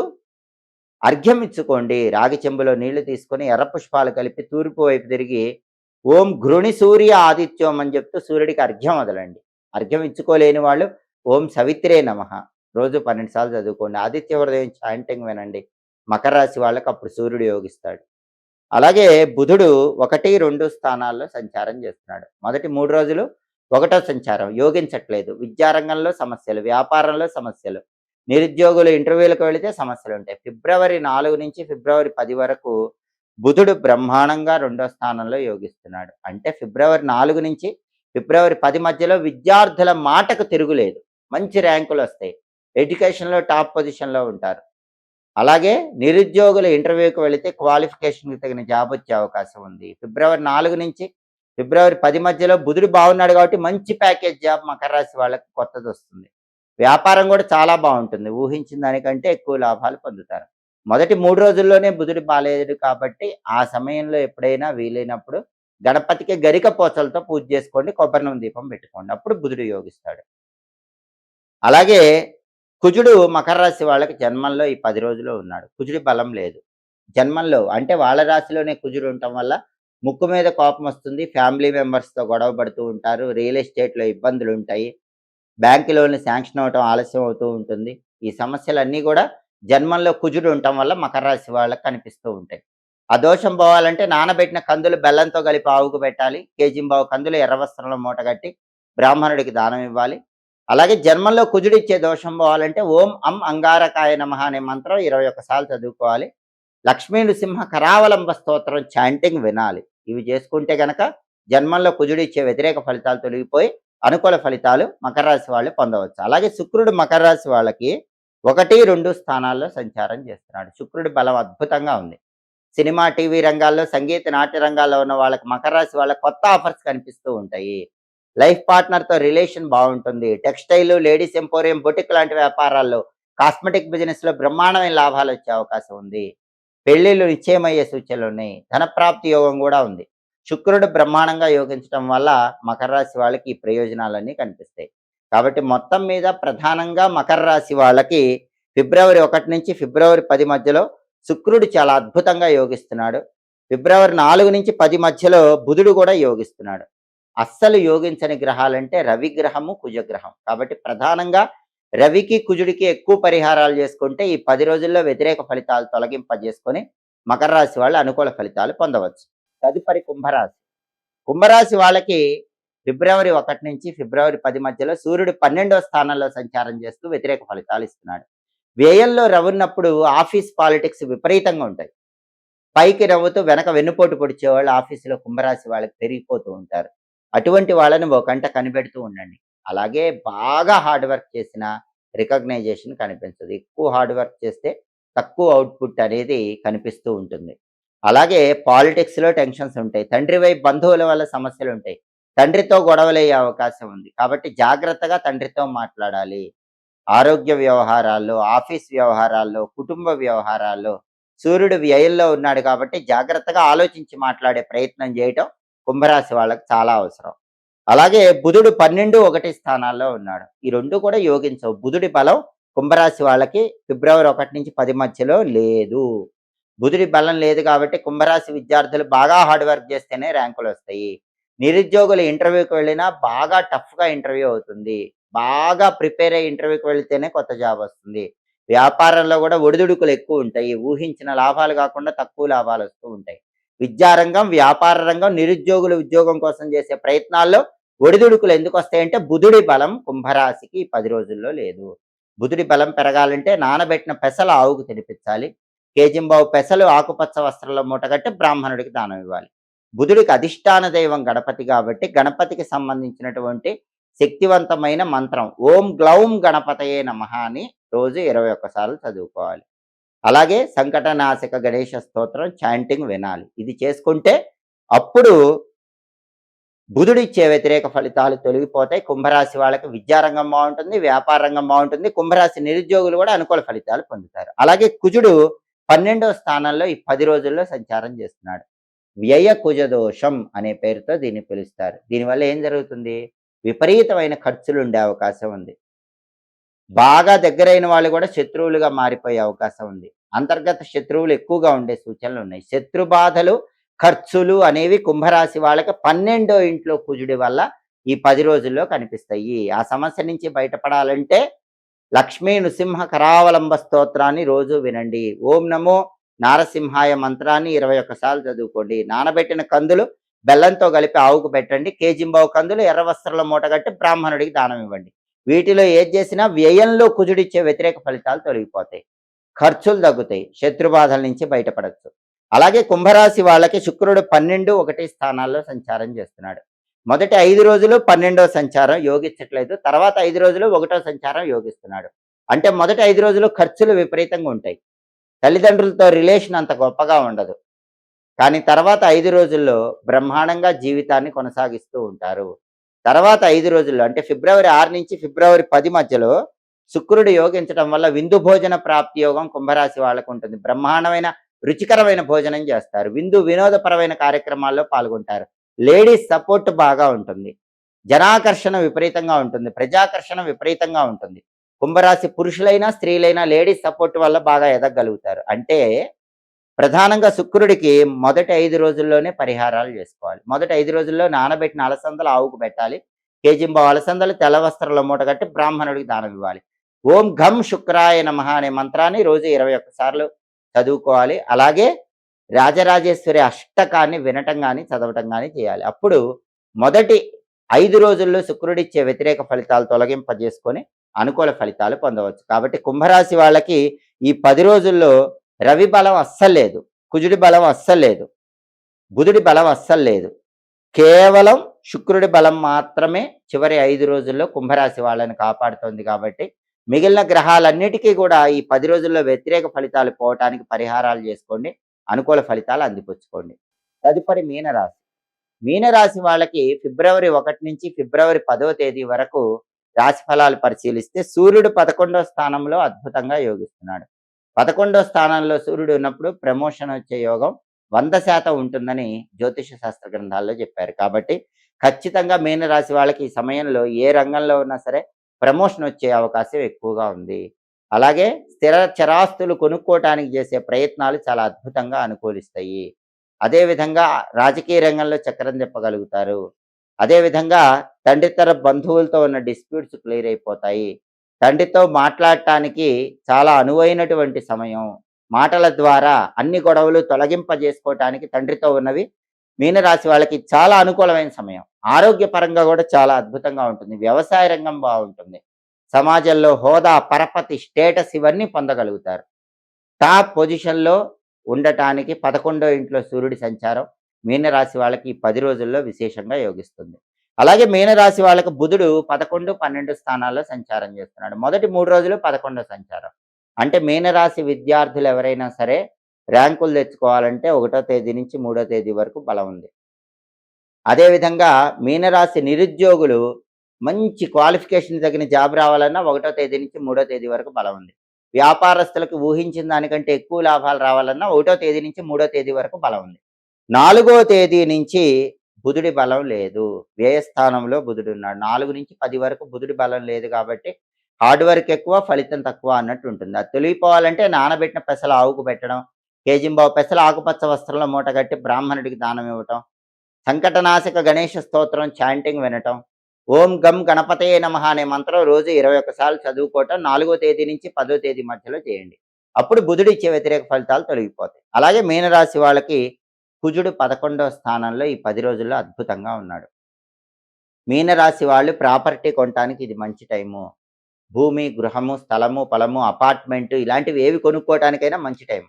అర్ఘ్యం ఇచ్చుకోండి. రాగి చెంబులో నీళ్లు తీసుకొని ఎర్ర పుష్పాలు కలిపి తూర్పు వైపు తిరిగి ఓం ఘృణి సూర్య ఆదిత్యం అని చెప్తూ సూర్యుడికి అర్ఘ్యం వదలండి. అర్ఘ్యం ఇచ్చుకోలేని వాళ్ళు ఓం సవిత్రే నమః రోజు 12 సార్లు చదువుకోండి. ఆదిత్య హృదయం చాంటింగ్ వినండి. మకర రాశి వాళ్ళకి అప్పుడు సూర్యుడు యోగిస్తాడు. అలాగే బుధుడు 1, 2 స్థానాల్లో సంచారం చేస్తున్నాడు. మొదటి 3 రోజులు ఒకటో సంచారం యోగించట్లేదు. విద్యారంగంలో సమస్యలు, వ్యాపారంలో సమస్యలు, నిరుద్యోగులు ఇంటర్వ్యూలకు వెళితే సమస్యలుంటాయి. ఫిబ్రవరి 4 నుంచి ఫిబ్రవరి 10 వరకు బుధుడు బ్రహ్మాండంగా 2వ స్థానంలో యోగిస్తున్నాడు. అంటే ఫిబ్రవరి 4 నుంచి ఫిబ్రవరి 10 మధ్యలో విద్యార్థుల మాటకు తిరుగులేదు. మంచి ర్యాంకులొస్తాయి. ఎడ్యుకేషన్‌లో టాప్ పొజిషన్‌లో ఉంటారు. అలాగే నిరుద్యోగులు ఇంటర్వ్యూకి వెళితే క్వాలిఫికేషన్‌కి తగిన జాబ్ వచ్చే అవకాశం ఉంది. ఫిబ్రవరి 4 నుంచి ఫిబ్రవరి 10 మధ్యలో బుధుడు బాగున్నాడు కాబట్టి మంచి ప్యాకేజ్ జాబ్ మకర రాశి వాళ్ళకి కొత్తదొస్తుంది. వ్యాపారం కూడా చాలా బాగుంటుంది. ఊహించిన దానికంటే ఎక్కువ లాభాలు పొందుతారు. మొదటి 3 రోజుల్లోనే బుధుడు బాలేడు కాబట్టి ఆ సమయంలో ఎప్పుడైనా వీలైనప్పుడు గణపతికి గరిక పోచలతో పూజ చేసుకోండి. కొబ్బరి నూనె దీపం పెట్టుకోండి. అప్పుడు బుధుడు యోగిస్తాడు. అలాగే కుజుడు మకర రాశి వాళ్ళకి జన్మంలో ఈ 10 రోజులు ఉన్నాడు. కుజుడి బలం లేదు. జన్మంలో అంటే వాళ్ళ రాశిలోనే కుజుడు ఉండటం వల్ల ముక్కు మీద కోపం వస్తుంది. ఫ్యామిలీ మెంబర్స్‌తో గొడవ పడుతూ ఉంటారు. రియల్ ఎస్టేట్‌లో ఇబ్బందులుంటాయి. బ్యాంకు లోన్‌లు శాంక్షన్ అవ్వటం ఆలస్యం అవుతూ ఉంటుంది. ఈ సమస్యలన్నీ గూడా జన్మంలో కుజుడు ఉండటం వల్ల మకర రాశి వాళ్ళకి కనిపిస్తూ ఉంటాయి. ఆ దోషం పోవాలంటే నానబెట్టిన కందులు బెల్లంతో కలిపి ఆవుకు పెట్టాలి. కేజింబావు కందులు ఎర్ర వస్త్రంలో మూటగట్టి బ్రాహ్మణుడికి దానం ఇవ్వాలి. అలాగే జన్మంలో కుజుడిచ్చే దోషం పోవాలంటే ఓం అం అంగారకాయ నమః అనే మంత్రం 21 సార్లు చదువుకోవాలి. లక్ష్మీ నృసింహ కరావలంబ స్తోత్రం చాంటింగ్ వినాలి. ఇవి చేసుకుంటే గనక జన్మంలో కుజుడిచ్చే వ్యతిరేక ఫలితాలు తొలగిపోయి అనుకూల ఫలితాలు మకర రాశి వాళ్ళు పొందవచ్చు. అలాగే శుక్రుడు మకర రాశి వాళ్ళకి 1, 2 స్థానాల్లో సంచారం చేస్తున్నాడు. శుక్రుడి బలం అద్భుతంగా ఉంది. సినిమా, టీవీ రంగాల్లో, సంగీత, నాట్య రంగాల్లో ఉన్న వాళ్ళకి మకర రాశి వాళ్ళకి కొత్త ఆఫర్స్ కనిపిస్తూ ఉంటాయి. లైఫ్ పార్ట్నర్‌తో రిలేషన్ బాగుంటుంది. టెక్స్‌టైల్, లేడీస్ ఎంపోరియం, బొటిక్ లాంటి వ్యాపారాల్లో, కాస్మెటిక్ బిజినెస్‌లో బ్రహ్మాండమైన లాభాలు వచ్చే అవకాశం ఉంది. పెళ్ళిళ్ళు నిశ్చయమయ్యే సూచనలున్నాయి. ధనప్రాప్తి యోగం కూడా ఉంది. శుక్రుడు బ్రహ్మాండంగా యోగించటం వల్ల మకర రాశి వాళ్ళకి ఈ ప్రయోజనాలన్నీ కనిపిస్తాయి. కాబట్టి మొత్తం మీద ప్రధానంగా మకర రాశి వాళ్ళకి ఫిబ్రవరి 1 నుంచి ఫిబ్రవరి 10 మధ్యలో శుక్రుడు చాలా అద్భుతంగా యోగిస్తున్నాడు. ఫిబ్రవరి 4 నుంచి 10 మధ్యలో బుధుడు కూడా యోగిస్తున్నాడు. అస్సలు యోగించని గ్రహాలంటే రవి గ్రహము, కుజగ్రహం. కాబట్టి ప్రధానంగా రవికి, కుజుడికి ఎక్కువ పరిహారాలు చేసుకుంటే ఈ 10 రోజుల్లో వ్యతిరేక ఫలితాలు తొలగింపజేసుకొని మకర రాశి వాళ్ళు అనుకూల ఫలితాలు పొందవచ్చు. తదుపరి కుంభరాశి. కుంభరాశి వాళ్ళకి ఫిబ్రవరి 1 నుంచి ఫిబ్రవరి 10 మధ్యలో సూర్యుడు 12వ స్థానంలో సంచారం చేస్తూ వ్యతిరేక ఫలితాలు ఇస్తున్నాడు. వ్యయంలో రవున్నప్పుడు ఆఫీస్ పాలిటిక్స్ విపరీతంగా ఉంటాయి. పైకి నవ్వుతూ వెనక వెన్నుపోటు పొడిచేవాళ్ళు ఆఫీసులో కుంభరాశి వాళ్ళకి పెరిగిపోతూ ఉంటారు. అటువంటి వాళ్ళని ఓ కంట కనిపెడుతూ ఉండండి. అలాగే బాగా హార్డ్ వర్క్ చేసిన రికగ్నైజేషన్ కనిపించదు. ఎక్కువ హార్డ్ వర్క్ చేస్తే తక్కువ అవుట్‌పుట్ అనేది కనిపిస్తూ ఉంటుంది. అలాగే పాలిటిక్స్‌లో టెన్షన్స్ ఉంటాయి. తండ్రి వైపు బంధువుల వల్ల సమస్యలుంటాయి. తండ్రితో గొడవలయ్యే అవకాశం ఉంది. కాబట్టి జాగ్రత్తగా తండ్రితో మాట్లాడాలి. ఆరోగ్య వ్యవహారాల్లో, ఆఫీస్ వ్యవహారాల్లో, కుటుంబ వ్యవహారాల్లో సూర్యుడు వ్యయంలో ఉన్నాడు కాబట్టి జాగ్రత్తగా ఆలోచించి మాట్లాడే ప్రయత్నం చేయటం కుంభరాశి వాళ్ళకి చాలా అవసరం. అలాగే బుధుడు 12, 1 స్థానాల్లో ఉన్నాడు. ఈ 2 కూడా యోగించవు. బుధుడి బలం కుంభరాశి వాళ్ళకి ఫిబ్రవరి 1 నుంచి 10 మధ్యలో లేదు. బుధుడి బలం లేదు కాబట్టి కుంభరాశి విద్యార్థులు బాగా హార్డ్ వర్క్ చేస్తేనే ర్యాంకులొస్తాయి. నిరుద్యోగులు ఇంటర్వ్యూకి వెళ్ళినా బాగా టఫ్‌గా ఇంటర్వ్యూ అవుతుంది. బాగా ప్రిపేర్ అయ్యి ఇంటర్వ్యూకి వెళితేనే కొత్త జాబ్ వస్తుంది. వ్యాపారంలో కూడా ఒడిదుడుకులు ఎక్కువ ఉంటాయి. ఊహించిన లాభాలు కాకుండా తక్కువ లాభాలు వస్తూ ఉంటాయి. విద్యారంగం, వ్యాపార రంగం, నిరుద్యోగులు ఉద్యోగం కోసం చేసే ప్రయత్నాల్లో ఒడిదుడుకులు ఎందుకు వస్తాయంటే బుధుడి బలం కుంభరాశికి 10 రోజుల్లో లేదు. బుధుడి బలం పెరగాలంటే నానబెట్టిన పెసలు ఆవుకు తినిపించాలి. కేజింబావు పెసలు ఆకుపచ్చ వస్త్రంలో మూటగట్టి బ్రాహ్మణుడికి దానం ఇవ్వాలి. బుధుడికి అధిష్టాన దైవం గణపతి కాబట్టి గణపతికి సంబంధించినటువంటి శక్తివంతమైన మంత్రం ఓం గ్లౌం గణపతయే నమః అని రోజు 21 సార్లు చదువుకోవాలి. అలాగే సంకటనాశక గణేష స్తోత్రం చాంటింగ్ వినాలి. ఇది చేసుకుంటే అప్పుడు బుధుడిచ్చే వ్యతిరేక ఫలితాలు తొలగిపోతాయి. కుంభరాశి వాళ్ళకి విద్యారంగం బాగుంటుంది, వ్యాపార రంగం బాగుంటుంది. కుంభరాశి నిరుద్యోగులు కూడా అనుకూల ఫలితాలు పొందుతారు. అలాగే కుజుడు 12వ స్థానంలో ఈ 10 రోజుల్లో సంచారం చేస్తున్నాడు. వ్యయ కుజ దోషం అనే పేరుతో దీన్ని పిలుస్తారు. దీనివల్ల ఏం జరుగుతుంది? విపరీతమైన ఖర్చులు ఉండే అవకాశం ఉంది. బాగా దగ్గరైన వాళ్ళు కూడా శత్రువులుగా మారిపోయే అవకాశం ఉంది. అంతర్గత శత్రువులు ఎక్కువగా ఉండే సూచనలు ఉన్నాయి. శత్రు బాధలు, ఖర్చులు అనేవి కుంభరాశి వాళ్ళకి 12వ ఇంట్లో కుజుడి వల్ల ఈ 10 రోజుల్లో కనిపిస్తాయి. ఆ సమస్య నుంచి బయటపడాలంటే లక్ష్మీ నృసింహ కరావలంబ స్తోత్రాన్ని రోజు వినండి. ఓం నమో నారసింహాయ మంత్రాన్ని 21 సార్లు చదువుకోండి. నానబెట్టిన కందులు బెల్లంతో కలిపి ఆవుకు పెట్టండి. కేజింబావు కందులు ఎర్ర వస్త్రంలో మూటగట్టి బ్రాహ్మణుడికి దానం ఇవ్వండి. వీటిలో ఏది చేసినా వ్యయంలో కుజుడిచ్చే వ్యతిరేక ఫలితాలు తొలగిపోతాయి. ఖర్చులు తగ్గుతాయి. శత్రుబాధల నుంచి బయటపడచ్చు. అలాగే కుంభరాశి వాళ్ళకి శుక్రుడు 12, 1 స్థానాల్లో సంచారం చేస్తున్నాడు. మొదటి 5 రోజులు 12వ సంచారం యోగించట్లేదు. తర్వాత 5 రోజులు 1వ సంచారం యోగిస్తున్నాడు. అంటే మొదటి 5 రోజులు ఖర్చులు విపరీతంగా ఉంటాయి. తల్లిదండ్రులతో రిలేషన్ అంత గొప్పగా ఉండదు. కానీ తర్వాత 5 రోజుల్లో బ్రహ్మాండంగా జీవితాన్ని కొనసాగిస్తూ ఉంటారు. తర్వాత 5 రోజుల్లో అంటే ఫిబ్రవరి 6 నుంచి ఫిబ్రవరి 10 మధ్యలో శుక్రుడు యోగించడం వల్ల విందు భోజన ప్రాప్తి యోగం కుంభరాశి వాళ్ళకు ఉంటుంది. బ్రహ్మాండమైన రుచికరమైన భోజనం చేస్తారు. వినోదపరమైన కార్యక్రమాల్లో పాల్గొంటారు. లేడీస్ సపోర్ట్ బాగా ఉంటుంది. జనాకర్షణ విపరీతంగా ఉంటుంది. ప్రజాకర్షణ విపరీతంగా ఉంటుంది. కుంభరాశి పురుషులైనా స్త్రీలైనా లేడీస్ సపోర్ట్ వల్ల బాగా ఎదగలుగుతారు. అంటే ప్రధానంగా శుక్రుడికి మొదటి 5 రోజుల్లోనే పరిహారాలు చేసుకోవాలి. మొదటి 5 రోజుల్లో నానబెట్టిన అలసందలు ఆవుకు పెట్టాలి. కేజింబావు అలసందలు తెల్ల వస్త్రంలో మూటగట్టి బ్రాహ్మణుడికి దానం ఇవ్వాలి. ఓం ఘం శుక్రాయ నమః అనే మంత్రాన్ని రోజు 21 సార్లు చదువుకోవాలి. అలాగే రాజరాజేశ్వరి అష్టకాన్ని వినటం కానీ చదవటం కానీ చేయాలి. అప్పుడు మొదటి 5 రోజుల్లో శుక్రుడిచ్చే వ్యతిరేక ఫలితాలు తొలగింపజేసుకొని అనుకూల ఫలితాలు పొందవచ్చు. కాబట్టి కుంభరాశి వాళ్ళకి ఈ 10 రోజుల్లో రవి బలం అస్సలు లేదు, కుజుడి బలం అస్సలు లేదు, బుధుడి బలం అస్సలు లేదు. కేవలం శుక్రుడి బలం మాత్రమే చివరి 5 రోజుల్లో కుంభరాశి వాళ్ళని కాపాడుతోంది. కాబట్టి మిగిలిన గ్రహాలన్నిటికీ కూడా ఈ 10 రోజుల్లో వ్యతిరేక ఫలితాలు పోవటానికి పరిహారాలు చేసుకోండి. అనుకూల ఫలితాలు అందిపుచ్చుకోండి. తదుపరి మీనరాశి. మీనరాశి వాళ్ళకి ఫిబ్రవరి 1 నుంచి ఫిబ్రవరి 10వ తేదీ వరకు రాశి ఫలాలు పరిశీలిస్తే సూర్యుడు 11వ స్థానంలో అద్భుతంగా యోగిస్తున్నాడు. 11వ స్థానంలో సూర్యుడు ఉన్నప్పుడు ప్రమోషన్ వచ్చే యోగం 100% ఉంటుందని జ్యోతిష శాస్త్ర గ్రంథాల్లో చెప్పారు. కాబట్టి ఖచ్చితంగా మీనరాశి వాళ్ళకి ఈ సమయంలో ఏ రంగంలో ఉన్నా సరే ప్రమోషన్ వచ్చే అవకాశం ఎక్కువగా ఉంది. అలాగే స్థిర చరాస్తులు కొనుక్కోవటానికి చేసే ప్రయత్నాలు చాలా అద్భుతంగా అనుకూలిస్తాయి. అదేవిధంగా రాజకీయ రంగంలో చక్రం తిప్పగలుగుతారు. అదేవిధంగా తండ్రితర బంధువులతో ఉన్న డిస్ప్యూట్స్ క్లియర్ అయిపోతాయి. తండ్రితో మాట్లాడటానికి చాలా అనువైనటువంటి సమయం. మాటల ద్వారా అన్ని గొడవలు తొలగింపజేసుకోవటానికి తండ్రితో ఉన్నవి మీనరాశి వాళ్ళకి చాలా అనుకూలమైన సమయం. ఆరోగ్యపరంగా కూడా చాలా అద్భుతంగా ఉంటుంది. వ్యవసాయ రంగం బాగుంటుంది. సమాజంలో హోదా, పరపతి, స్టేటస్ ఇవన్నీ పొందగలుగుతారు. టాప్ పొజిషన్లో ఉండటానికి 11వ ఇంట్లో సూర్యుడి సంచారం మీనరాశి వాళ్ళకి ఈ 10 రోజుల్లో విశేషంగా యోగిస్తుంది. అలాగే మీనరాశి వాళ్ళకి బుధుడు 11, 12 స్థానాల్లో సంచారం చేస్తున్నాడు. మొదటి 3 రోజులు 11వ సంచారం. అంటే మీనరాశి విద్యార్థులు ఎవరైనా సరే ర్యాంకులు తెచ్చుకోవాలంటే 1వ తేదీ నుంచి 3వ తేదీ వరకు బలం ఉంది. అదేవిధంగా మీనరాశి నిరుద్యోగులు మంచి క్వాలిఫికేషన్ తగిన జాబ్ రావాలన్నా 1వ తేదీ నుంచి 3వ తేదీ వరకు బలం ఉంది. వ్యాపారస్తులకు ఊహించిన దానికంటే ఎక్కువ లాభాలు రావాలన్నా 1వ తేదీ నుంచి 3వ తేదీ వరకు బలం ఉంది. 4వ తేదీ నుంచి బుధుడి బలం లేదు. వ్యయస్థానంలో బుధుడు ఉన్నాడు. 4 నుంచి 10 వరకు బుధుడి బలం లేదు కాబట్టి హార్డ్ వర్క్ ఎక్కువ, ఫలితం తక్కువ అన్నట్టు ఉంటుంది. అది తొలగిపోవాలంటే నానబెట్టిన పెసలు ఆవుకు పెట్టడం, కేజింబావు పెసలు ఆకుపచ్చ వస్త్రంలో మూటగట్టి బ్రాహ్మణుడికి దానం ఇవ్వటం, సంకటనాశక గణేష స్తోత్రం చాంటింగ్ వినటం, ఓం గం గణపతయే నమః అనే మంత్రం రోజు 21 సార్లు చదువుకోవటం 4వ తేదీ నుంచి 10వ తేదీ మధ్యలో చేయండి. అప్పుడు బుధుడు ఇచ్చే వ్యతిరేక ఫలితాలు తొలగిపోతాయి. అలాగే మీనరాశి వాళ్ళకి కుజుడు 11వ స్థానంలో ఈ 10 రోజుల్లో అద్భుతంగా ఉన్నాడు. మీనరాశి వాళ్ళు ప్రాపర్టీ కొనటానికి ఇది మంచి టైము. భూమి, గృహము, స్థలము, పొలము, అపార్ట్మెంట్ ఇలాంటివి ఏవి కొనుక్కోవటానికైనా మంచి టైం.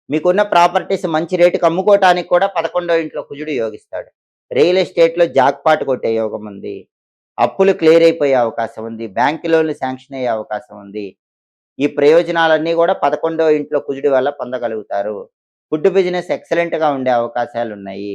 మీకున్న ప్రాపర్టీస్ మంచి రేటుకి అమ్ముకోవటానికి కూడా 11వ ఇంట్లో కుజుడు యోగిస్తాడు. రియల్ ఎస్టేట్‌లో జాక్‌పాట్ కొట్టే యోగం ఉంది. అప్పులు క్లియర్ అయిపోయే అవకాశం ఉంది. బ్యాంక్ లోన్‌లు శాంక్షన్ అయ్యే అవకాశం ఉంది. ఈ ప్రయోజనాలన్నీ కూడా 11వ ఇంట్లో కుజుడి వల్ల పొందగలుగుతారు. ఫుడ్ బిజినెస్ ఎక్సలెంట్‌గా ఉండే అవకాశాలున్నాయి.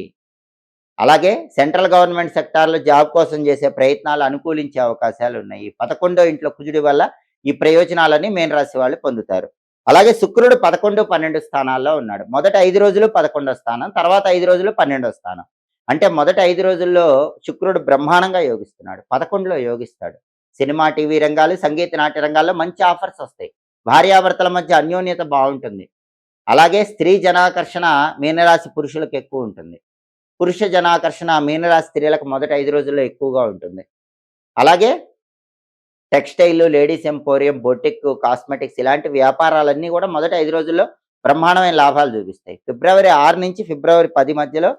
అలాగే సెంట్రల్ గవర్నమెంట్ సెక్టార్‌లో జాబ్ కోసం చేసే ప్రయత్నాలు అనుకూలించే అవకాశాలున్నాయి. 11వ ఇంట్లో కుజుడి వల్ల ఈ ప్రయోజనాలన్నీ మీనరాశి వాళ్ళు పొందుతారు. అలాగే శుక్రుడు 11, 12 స్థానాల్లో ఉన్నాడు. మొదటి 5 రోజులు 11వ స్థానం, తర్వాత 5 రోజులు 12వ స్థానం. అంటే మొదటి 5 రోజుల్లో శుక్రుడు బ్రహ్మాండంగా యోగిస్తున్నాడు. 11లో యోగిస్తాడు. సినిమా, టీవీ రంగాలు, సంగీత నాట్య రంగాల్లో మంచి ఆఫర్స్ వస్తాయి. భార్యాభర్తల మధ్య అన్యోన్యత బావుంటుంది. అలాగే స్త్రీ జనాకర్షణ మీనరాశి పురుషులకు ఎక్కువ ఉంటుంది. పురుష జనాకర్షణ మీనరాశి స్త్రీలకు మొదటి 5 రోజుల్లో ఎక్కువగా ఉంటుంది. అలాగే textile, ladies emporium, boutique, cosmetics ఇలాంటి వ్యాపారాలన్నీ కూడా మొదటి 5 రోజుల్లో బ్రహ్మాండమైన లాభాలు చూపిస్తాయి. ఫిబ్రవరి 6 నుంచి ఫిబ్రవరి 10 మధ్యలో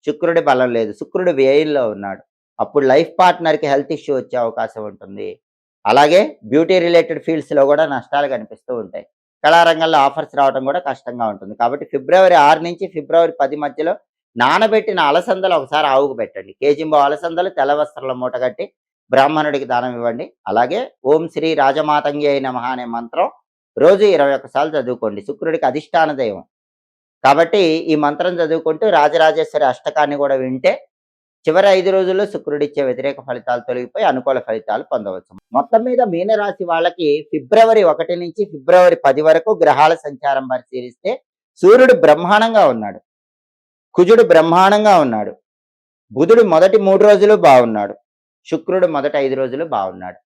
శుక్రుడి బలం లేదు. శుక్రుడు వ్యయంలో ఉన్నాడు. అప్పుడు లైఫ్ పార్ట్నర్‌కి హెల్త్ ఇష్యూ వచ్చే అవకాశం ఉంటుంది. అలాగే బ్యూటీ రిలేటెడ్ ఫీల్డ్స్‌లో కూడా నష్టాలు కనిపిస్తూ ఉంటాయి. కళారంగంలో ఆఫర్స్ రావడం కూడా కష్టంగా ఉంటుంది. కాబట్టి ఫిబ్రవరి 6 నుంచి ఫిబ్రవరి 10 మధ్యలో నానబెట్టిన అలసందలు ఒకసారి ఆవుకు పెట్టండి. కేజింబో అలసందలు తెల్ల వస్త్రంలో మూటగట్టి బ్రాహ్మణుడికి దానం ఇవ్వండి. అలాగే ఓం శ్రీ రాజమాతంగ్యై నమః అనే మంత్రం రోజు 21 సార్లు చదువుకోండి. శుక్రుడికి అధిష్టాన దైవం. కాబట్టి ఈ మంత్రం చదువుకుంటూ రాజరాజేశ్వరి అష్టకాన్ని కూడా వింటే చివరి 5 రోజుల్లో శుక్రుడిచ్చే వ్యతిరేక ఫలితాలు తొలగిపోయి అనుకూల ఫలితాలు పొందవచ్చు. మొత్తం మీద మీనరాశి వాళ్ళకి ఫిబ్రవరి 1 నుంచి ఫిబ్రవరి 10 వరకు గ్రహాల సంచారం పరిశీలిస్తే సూర్యుడు బ్రహ్మాండంగా ఉన్నాడు. కుజుడు బ్రహ్మాండంగా ఉన్నాడు. బుధుడు మొదటి 3 రోజులు బాగున్నాడు. శుక్రుడు మొదటి 5 రోజులు బాగున్నాడు.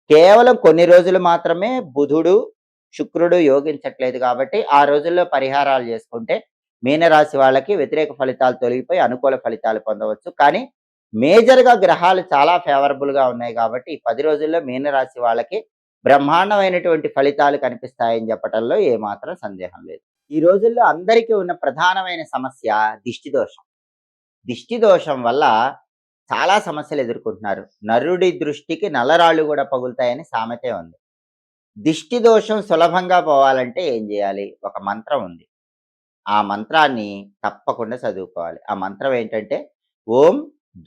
కేవలం కొన్ని రోజులు మాత్రమే బుధుడు, శుక్రుడు యోగించట్లేదు కాబట్టి ఆ రోజుల్లో పరిహారాలు చేసుకుంటే మీనరాశి వాళ్ళకి వ్యతిరేక ఫలితాలు తొలగిపోయి అనుకూల ఫలితాలు పొందవచ్చు. కానీ మేజర్‌గా గ్రహాలు చాలా ఫేవరబుల్‌గా ఉన్నాయి కాబట్టి ఈ 10 రోజుల్లో మీనరాశి వాళ్ళకి బ్రహ్మాండమైనటువంటి ఫలితాలు కనిపిస్తాయని చెప్పటంలో ఏమాత్రం సందేహం లేదు. ఈ రోజుల్లో అందరికీ ఉన్న ప్రధానమైన సమస్య దిష్టి దోషం. దిష్టి దోషం వల్ల చాలా సమస్యలు ఎదుర్కొంటున్నారు. నరుడి దృష్టికి నల్లరాళ్ళు కూడా పగులుతాయని సామెతే ఉంది. దిష్టి దోషం సులభంగా పోవాలంటే ఏం చేయాలి? ఒక మంత్రం ఉంది. ఆ మంత్రాన్ని తప్పకుండా చదువుకోవాలి. ఆ మంత్రం ఏంటంటే ఓం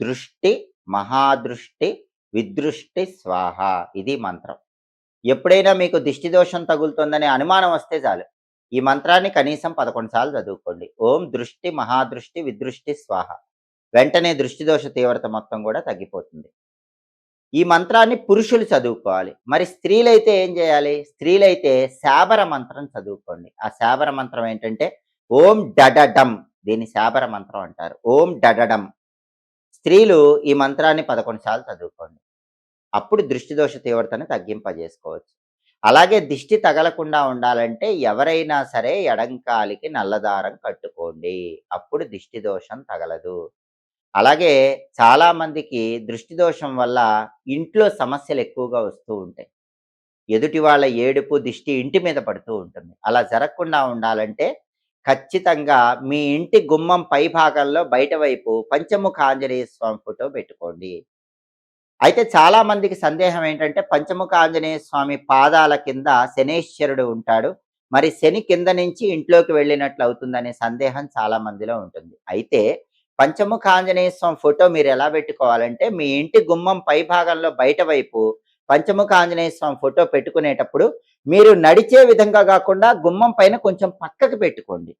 దృష్టి మహాదృష్టి విదృష్టి స్వాహ. ఇది మంత్రం. ఎప్పుడైనా మీకు దిష్టి దోషం తగులుతుందనే అనుమానం వస్తే చాలు ఈ మంత్రాన్ని కనీసం 11 సార్లు చదువుకోండి. ఓం దృష్టి మహాదృష్టి విదృష్టి స్వాహ. వెంటనే దృష్టి దోష తీవ్రత మొత్తం కూడా తగ్గిపోతుంది. ఈ మంత్రాన్ని పురుషులు చదువుకోవాలి. మరి స్త్రీలైతే ఏం చేయాలి? స్త్రీలైతే శాబర మంత్రం చదువుకోండి. ఆ శాబర మంత్రం ఏంటంటే ఓం డడడం. దీన్ని శాబర మంత్రం అంటారు. ఓం డడడం. స్త్రీలు ఈ మంత్రాన్ని 11 సార్లు చదువుకోండి. అప్పుడు దృష్టి దోష తీవ్రతను తగ్గింపజేసుకోవచ్చు. అలాగే దిష్టి తగలకుండా ఉండాలంటే ఎవరైనా సరే ఎడంకాలికి నల్లదారం కట్టుకోండి. అప్పుడు దిష్టి దోషం తగలదు. అలాగే చాలామందికి దృష్టి దోషం వల్ల ఇంట్లో సమస్యలు ఎక్కువగా వస్తూ ఉంటాయి. ఎదుటి వాళ్ళ ఏడుపు, దిష్టి ఇంటి మీద పడుతూ ఉంటుంది. అలా జరగకుండా ఉండాలంటే ఖచ్చితంగా మీ ఇంటి గుమ్మం పై భాగంలో బయట వైపు పంచముఖ ఆంజనేయ స్వామి ఫోటో పెట్టుకోండి. అయితే చాలా మందికి సందేహం ఏంటంటే పంచముఖ ఆంజనేయ స్వామి పాదాల కింద శనేశ్వరుడు ఉంటాడు. మరి శని కింద నుంచి ఇంట్లోకి వెళ్ళినట్లు అవుతుందనే సందేహం చాలా మందిలో ఉంటుంది. అయితే పంచముఖ ఆంజనేయ స్వామి ఫోటో మీరు ఎలా పెట్టుకోవాలంటే మీ ఇంటి గుమ్మం పై భాగంలో బయట వైపు పంచముఖ ఆంజనేయ స్వామి ఫోటో పెట్టుకునేటప్పుడు మీరు నడిచే విధంగా కాకుండా గుమ్మం పైన కొంచెం పక్కకు పెట్టుకోండి.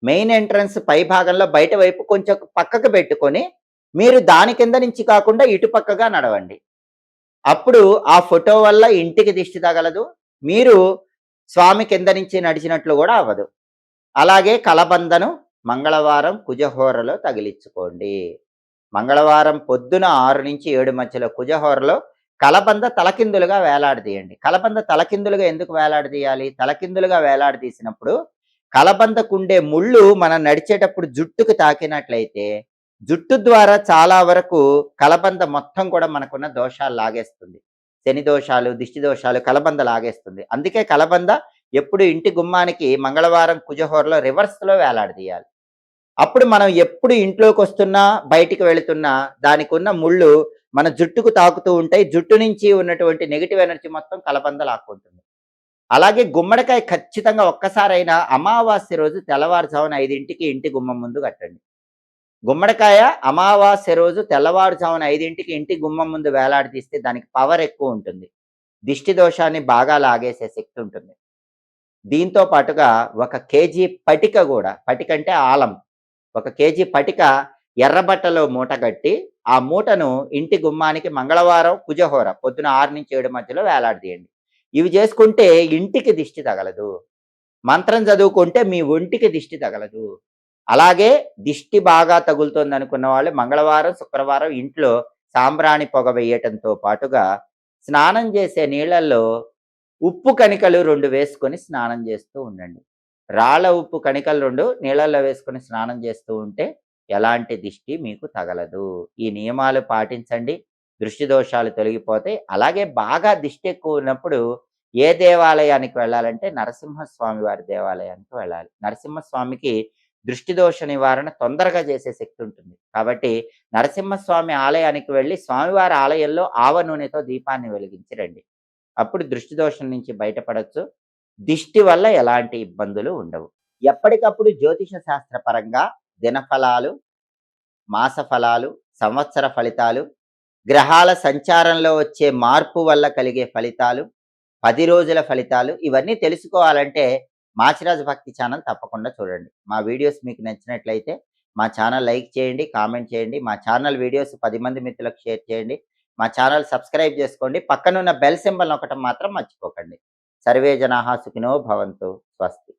మెయిన్ ఎంట్రన్స్ పై భాగంలో బయట వైపు కొంచెం పక్కకు పెట్టుకొని మీరు దాని కింద నుంచి కాకుండా ఇటుపక్కగా నడవండి. అప్పుడు ఆ ఫోటో వల్ల ఇంటికి దిష్టి తగలదు. మీరు స్వామి కింద నుంచి నడిచినట్లు కూడా అవ్వదు. అలాగే కలబందను మంగళవారం కుజహోరలో తగిలించుకోండి. మంగళవారం పొద్దున 6 నుంచి 7 మధ్యలో కుజహోరలో కలబంద తలకిందులుగా వేలాడదీయండి. కలబంద తలకిందులుగా ఎందుకు వేలాడదీయాలి? తలకిందులుగా వేలాడదీసినప్పుడు కలబందకుండే ముళ్ళు మనం నడిచేటప్పుడు జుట్టుకు తాకినట్లయితే జుట్టు ద్వారా చాలా వరకు కలబంద మొత్తం కూడా మనకున్న దోషాలు లాగేస్తుంది. శని దోషాలు, దిష్టి దోషాలు కలబంద లాగేస్తుంది. అందుకే కలబంద ఎప్పుడు ఇంటి గుమ్మానికి మంగళవారం కుజహోరలో రివర్స్లో వేలాడదీయాలి. అప్పుడు మనం ఎప్పుడు ఇంట్లోకొస్తున్నా, బయటికి వెళుతున్నా దానికున్న ముళ్ళు మన జుట్టుకు తాకుతూ ఉంటాయి. జుట్టు నుంచి ఉన్నటువంటి నెగెటివ్ ఎనర్జీ మొత్తం కలబంద లాక్కుంటుంది. అలాగే గుమ్మడికాయ ఖచ్చితంగా ఒక్కసారైనా అమావాస్య రోజు తెల్లవారుజామున 5కి ఇంటి గుమ్మం ముందు కట్టండి. గుమ్మడికాయ అమావాస్య రోజు తెల్లవారుజామున 5కి ఇంటి గుమ్మం ముందు వేలాడదీస్తే దానికి పవర్ ఎక్కువ ఉంటుంది. దిష్టి దోషాన్ని బాగా లాగేసే శక్తి ఉంటుంది. దీంతో పాటుగా 1 కేజీ పటిక గూడా, పటికంటే ఆలం. 1 కేజీ పటిక ఎర్రబట్టలో మూట కట్టి, ఆ మూటను ఇంటి గుమ్మానికి మంగళవారం కుజహోర పొద్దున 6-7 మధ్యలో వేలాడదీయండి. ఇవి చేసుకుంటే ఇంటికి దిష్టి తగలదు. మంత్రం చదువుకుంటే మీ ఒంటికి దిష్టి తగలదు. అలాగే దిష్టి బాగా తగులుతోందనుకున్న వాళ్ళు మంగళవారం, శుక్రవారం ఇంట్లో సాంబ్రాణి పొగ వేయటంతో పాటుగా స్నానం చేసే నీళ్ళల్లో ఉప్పు కణికలు 2 వేసుకొని స్నానం చేస్తూ ఉండండి. రాళ్ళ ఉప్పు కణికలు 2 నీళ్ళల్లో వేసుకొని స్నానం చేస్తూ ఉంటే ఎలాంటి దిష్టి మీకు తగలదు. ఈ నియమాలు పాటించండి. దృష్టి దోషాలు తొలగిపోతాయి. అలాగే బాగా దిష్టి ఎక్కువ ఉన్నప్పుడు ఏ దేవాలయానికి వెళ్ళాలంటే నరసింహస్వామి వారి దేవాలయానికి వెళ్ళాలి. నరసింహస్వామికి దృష్టి దోష నివారణ తొందరగా చేసే శక్తి ఉంటుంది. కాబట్టి నరసింహస్వామి ఆలయానికి వెళ్ళి స్వామివారి ఆలయంలో ఆవ నూనెతో దీపాన్ని వెలిగించి రండి. అప్పుడు దృష్టి దోషం నుంచి బయటపడొచ్చు. దిష్టి వల్ల ఎలాంటి ఇబ్బందులు ఉండవు. ఎప్పటికప్పుడు జ్యోతిష శాస్త్ర పరంగా దినఫలాలు, మాస ఫలాలు, సంవత్సర ఫలితాలు, గ్రహాల సంచారంలో వచ్చే మార్పు వల్ల కలిగే ఫలితాలు, 10 రోజుల ఫలితాలు ఇవన్నీ తెలుసుకోవాలంటే మాచిరాజు భక్తి ఛానల్ తప్పకుండా చూడండి. మా వీడియోస్ మీకు నచ్చినట్లయితే మా ఛానల్ లైక్ చేయండి, కామెంట్ చేయండి. మా ఛానల్ వీడియోస్ 10 మంది మిత్రులకు షేర్ చేయండి. మా ఛానల్ సబ్స్క్రైబ్ చేసుకోండి. పక్కనున్న బెల్ సింబల్ నొక్కటం మాత్రం మర్చిపోకండి. సర్వే జనాః సుఖినో భవంతు. స్వస్తి.